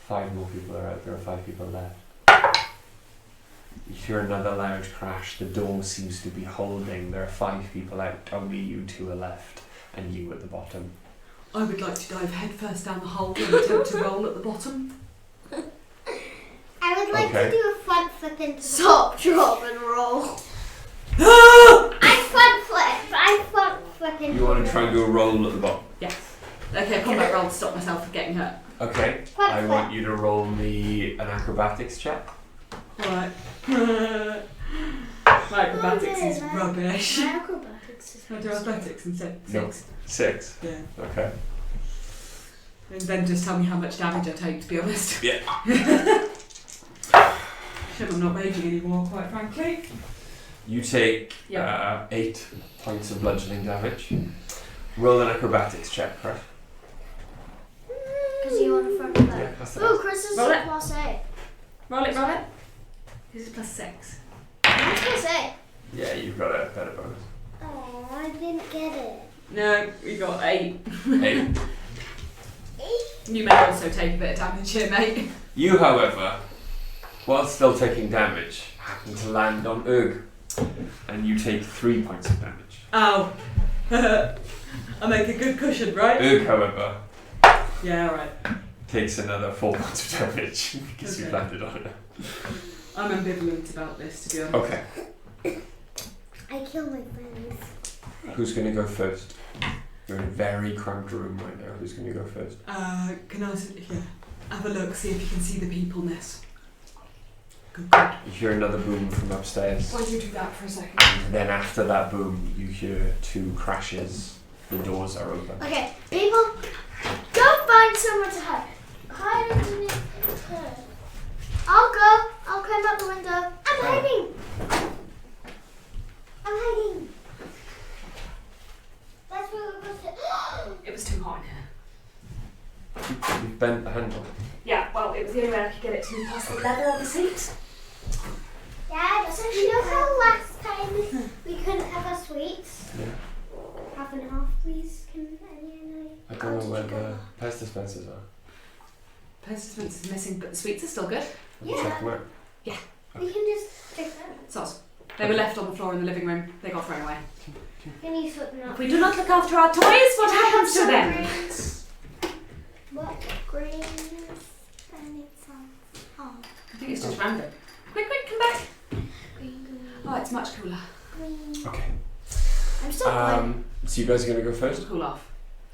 5 more people are out. There are 5 people left. You hear another loud crash. The door seems to be holding. There are 5 people out. Only you 2 are left, and you at the bottom. I would like to dive headfirst down the hole and attempt to roll at the bottom. I would like Okay. to do a front flip into Stop, drop, and roll. I front flip into You want to try and do a roll at the bottom? Yes. Okay, combat roll to stop myself from getting hurt. Okay. Front I flip. want you to roll me an acrobatics check. Alright. My acrobatics is My rubbish. acrobatics is Can I do athletics instead? No. 6. 6. Yeah. Okay. And then just tell me how much damage I take, to be honest. Yeah. Shame I'm not raging anymore, quite frankly. You take Yeah. 8 points of bludgeoning damage. Roll an acrobatics check, Chris. because you want a front flip. Yeah, that's the Oh, Chris is Roll it. plus 8. Roll it. This is +6. That's plus 8. Yeah, you've got a better bonus. Oh, I didn't get it. No, we got 8. 8. You may also take a bit of damage here, mate. You, however, while still taking damage, happen to land on Urg, and you take 3 points of damage. Ow. I make a good cushion, right? Urg, however, Yeah, alright. takes another 4 points of damage because you Okay. landed on it. I'm ambivalent about this, to be honest. Okay, I killed my friends. who's going to go first? You're in a very cramped room right now. Who's going to go first? Can I have a look, see if you can see the peopleness? Good. You hear another boom from upstairs. Why do you do that for a second? And then after that boom, you hear 2 crashes. The doors are open. Okay, people, go find somewhere to hide. Hide underneath the curtain. I'll go. I'll climb out the window. I'm hiding. I'm hiding. That's where we're supposed to. It was too hot in here. You bent the handle. Yeah, well, it was the only way I could get it to move past the leather of the seat. Dad, you know how last time we couldn't have our sweets? Yeah. Half and half, please. Can any I don't know where the pest dispensers are. Pest dispenser is missing, but the sweets are still good. Have you checked them out? We can just take them. Sauce. They were left on the floor in the living room. They got thrown away. Can you sort them out? If we do not look after our toys, what happens to them? Greens. What? Greens. I need some. Oh, I think it's just random. Quick, come back. green, green, Oh, it's much cooler. green. Okay. I'm still playing. So you guys are going to go first? Cool off.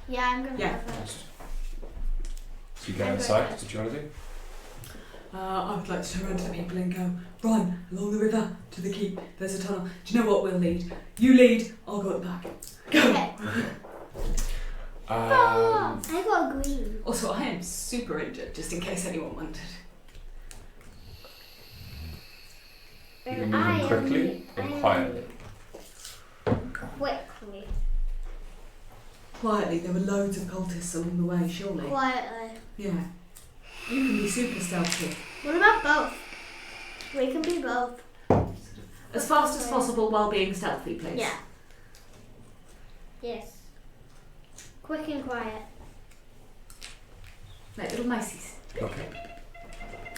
Yeah, I'm gonna Yeah. go first. So you get I'm outside. going What do you want to do? I would like to turn around to the people and go, run along the river to the keep. There's a tunnel. Do you know what? We'll lead. You lead, I'll go at the back. Go! Okay. I got green. Also, I am super injured, just in case anyone wondered. You're And moving I quickly am or quietly? quickly. Quietly, there were loads of cultists along the way, surely. Quietly. Yeah. You can be super stealthy. What about both? We can be both. As fast as possible while being stealthy, please. Yeah. Yes. Quick and quiet. Like little miceys. Okay.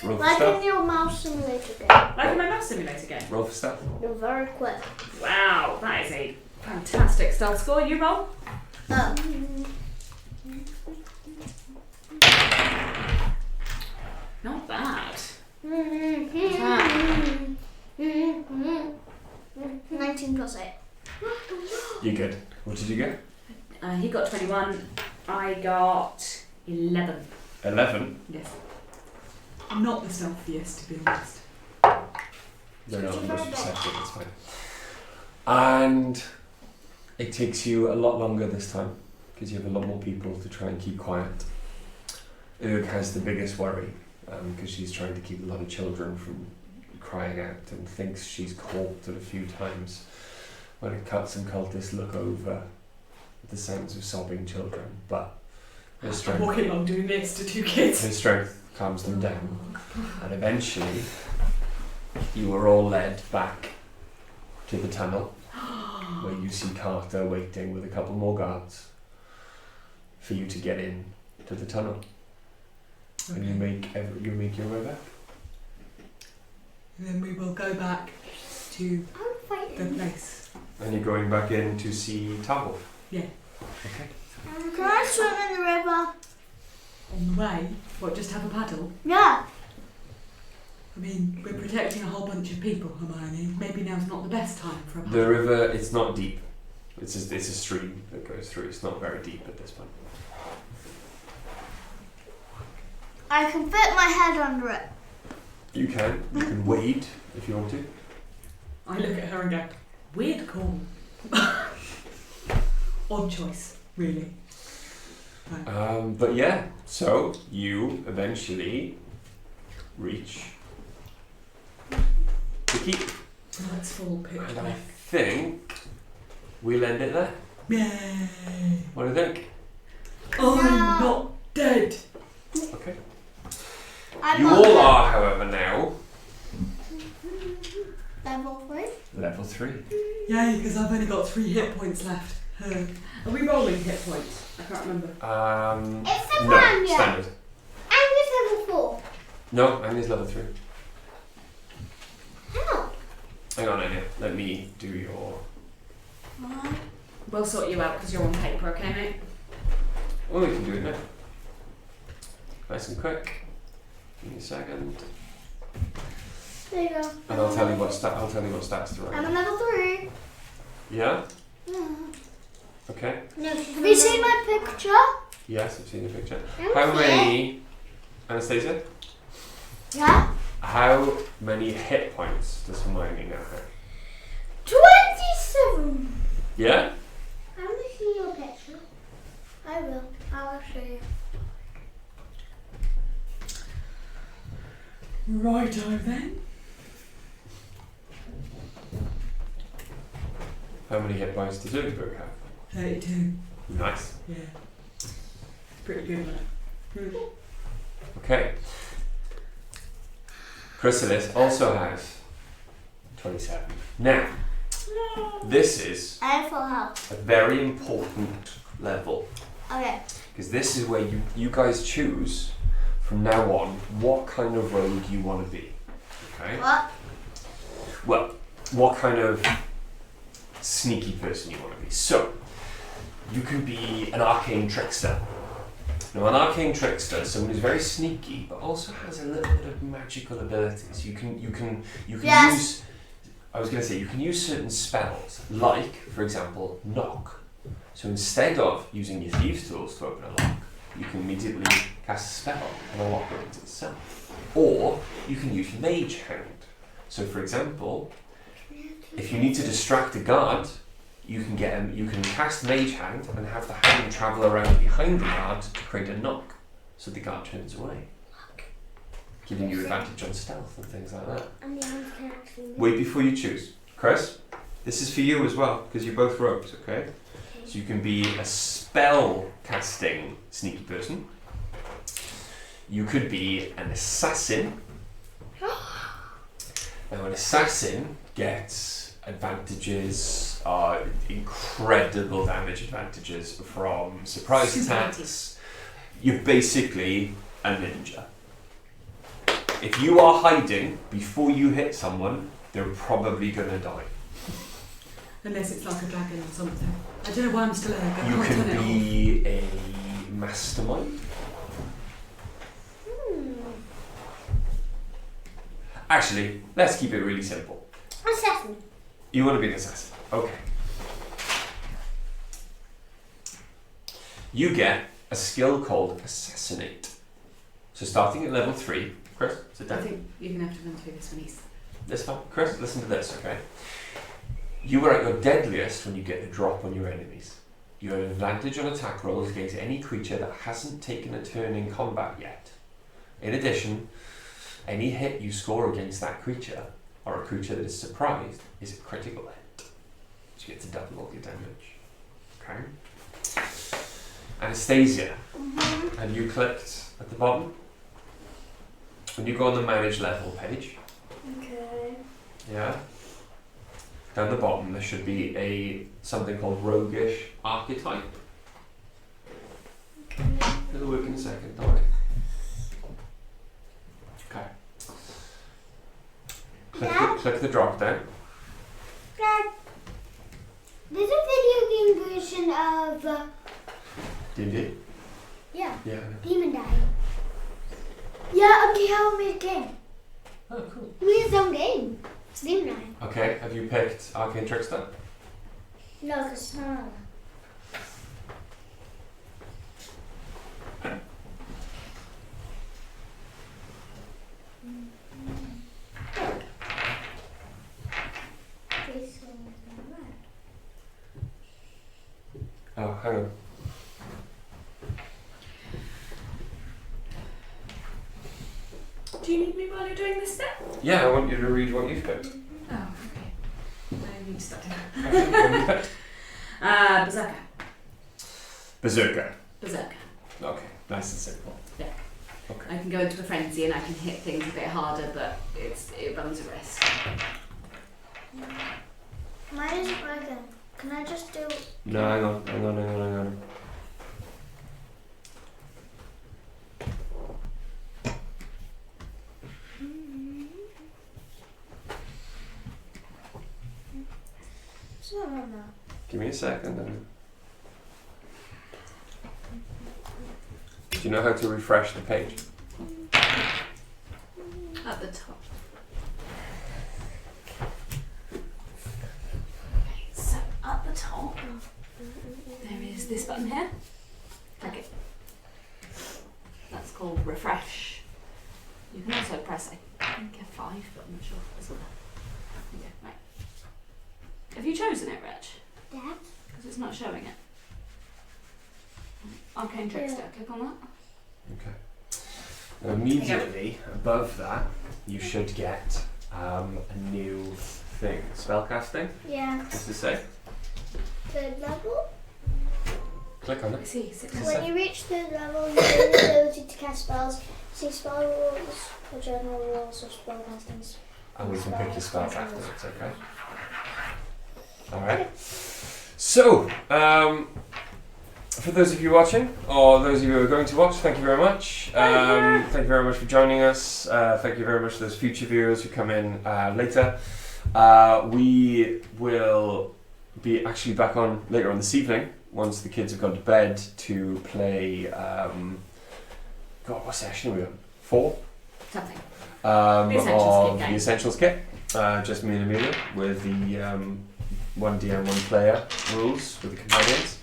Roll for Like in stealth. your mouse simulator game. Like in my mouse simulator game. Roll for stealth. You're very quick. Wow, that is a fantastic stealth score. You roll. Oh. Not bad. 19 plus 8. You're good. What did you get? He got 21. I got 11. 11. Yes. I'm not the stealthiest, to be honest. No, no, most perceptive, it's fine. And it takes you a lot longer this time because you have a lot more people to try and keep quiet. Urg has the biggest worry because she's trying to keep a lot of children from crying out and thinks she's caught it a few times when some cultists look over at the sounds of sobbing children. But her I'm strength, walking along doing this to 2 kids. her strength calms them down. And eventually, you are all led back to the tunnel where you see Carter waiting with a couple more guards for you to get in to the tunnel. And you make your way back. And then we will go back to the place. And you're going back in to see Townsfolk. Yeah. Okay. Can I swim in the river? On the way, what, just have a paddle? Yeah. I mean, we're protecting a whole bunch of people, Hermione. Maybe now's not the best time for a paddle. The river, it's not deep. It's a stream that goes through. It's not very deep at this point. I can fit my head under it. You can wade if you want to. I look at her and go, weird call. Odd choice, really. Right. But yeah, so you eventually reach the keep. Let's fall pitch And I black. think we'll end it there. Yay! What do you think? I'm not dead. Okay. I'm You not all dead. are, however, now Level 3? level 3. Yay, because I've only got 3 hit points left. Are we rolling hit points? I can't remember. It's a No, one, yeah. standard. I'm just level 4. No, Anya's level 3. How? Hang on, Anya. Let me do your... We'll sort you out because you're on paper, okay, mate? Oh, we can do it now. Nice and quick. Give me a second. There you go. And I'll tell you what stats to I'm write. a level 3. Yeah? Yeah. Okay. No, she's Have you seen my picture? Yes, I've seen your picture. I'm How here. many... Anastasia? Yeah. How many hit points does Hermione now have? 27. Yeah? I want to see your picture. I will. I'll show you. Righto then. How many hit points does Ulfberg have? 32. Nice. Yeah. Pretty good, isn't it? Okay. Chrysalis also has 27. Now, this is I have full health. a very important level Okay. because this is where you guys choose from now on what kind of rogue you want to be. Okay? What? Well, what kind of sneaky person you want to be. So, you can be an arcane trickster. Now, an arcane trickster is someone who's very sneaky, but also has a little bit of magical abilities. You can Yes. use. I was going to say you can use certain spells, like, for example, knock. So instead of using your thieves' tools to open a lock, you can immediately cast a spell and a lock opens itself. Or you can use Mage Hand. So, for example, if you need to distract a guard, you can cast Mage Hand and have the hand travel around behind the guard to create a knock, so the guard turns away, giving you advantage on stealth and things like that. And the hands can actually move. Wait before you choose. Chris, this is for you as well, because you're both rogues, okay? So you can be a spell casting sneaky person. You could be an assassin. Now an assassin gets advantages, incredible damage advantages from surprise Super attacks. You're basically a ninja. If you are hiding before you hit someone, they're probably going to die. Unless it's like a dragon or something. I don't know why I'm still there. I You can't turn can it off. be a mastermind. Actually, let's keep it really simple. Assassin. You want to be an assassin. Okay. You get a skill called Assassinate. So starting at level 3, Chris, sit I down. think you're going to have to run through this one, East. This one. Chris, listen to this, okay? You are at your deadliest when you get the drop on your enemies. You have an advantage on attack rolls against any creature that hasn't taken a turn in combat yet. In addition, any hit you score against that creature, or a creature that is surprised, is a critical hit. So you get to double all your damage. Okay? Anastasia, have you clicked at the bottom? When you go on the manage level page, Okay. yeah, down the bottom there should be something called roguish archetype. Okay. It'll work in a second, don't worry. Okay. Click the drop down. Dad, there's a video game version of D&D? yeah, Yeah. Demon Die. Yeah, okay, how I made a game. Oh, cool. He made his own game. It's Demon Die. Okay, have you picked Arcane Trickster? No, because it's not. Oh, hang on. Do you need me while you're doing this step? Yeah, I want you to read what you've picked. Oh, okay. I need to start down. Okay, what have you picked? Berserker. Berserker. Berserker. Okay, nice and simple. Yeah. Okay. I can go into a frenzy and I can hit things a bit harder, but it runs a risk. Mine isn't working. Can I just do... No, hang on. It's not on that. Give me a second then. Do you know how to refresh the page? At the top. Okay, so at the top, there is this button here. Click it. That's called refresh. You can also press, I think, F5, but I'm not sure as well. Okay, right. Have you chosen it, Reg? Dad? Because it's not showing it. Arcane Trickster, click on that. Okay. Now immediately above that, you should get a new thing. Spellcasting. Yeah. What's this say? Third level. Click on I it. see, 6 When you reach third level, you gain the ability to cast spells. See spell rules or general rules of spellcasting. And we can pick your spells afterwards, okay? Alright. So, for those of you watching, or those of you who are going to watch, thank you very much. Thank you very much for joining us. Thank you very much to those future viewers who come in later. We will be actually back on later on this evening, once the kids have gone to bed, to play, God, what session are we on? 4? Something. Of Essentials kit game. the Essentials kit. Just me and Amelia with the 1 DM 1 player rules with the companions.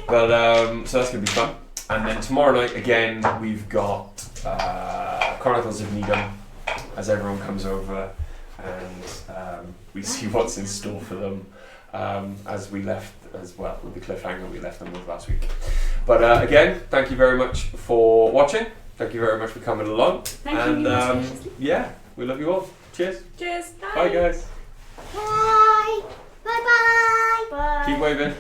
But so that's gonna be fun. And then tomorrow night again we've got Chronicles of Needham as everyone comes over and we see what's in store for them as we left as well with the cliffhanger we left them with last week. But again, thank you very much for watching. Thank you very much for coming along. Thank you. Yeah, we love you all. Cheers. Cheers. Bye guys. Bye. Bye bye. Bye. Keep waving.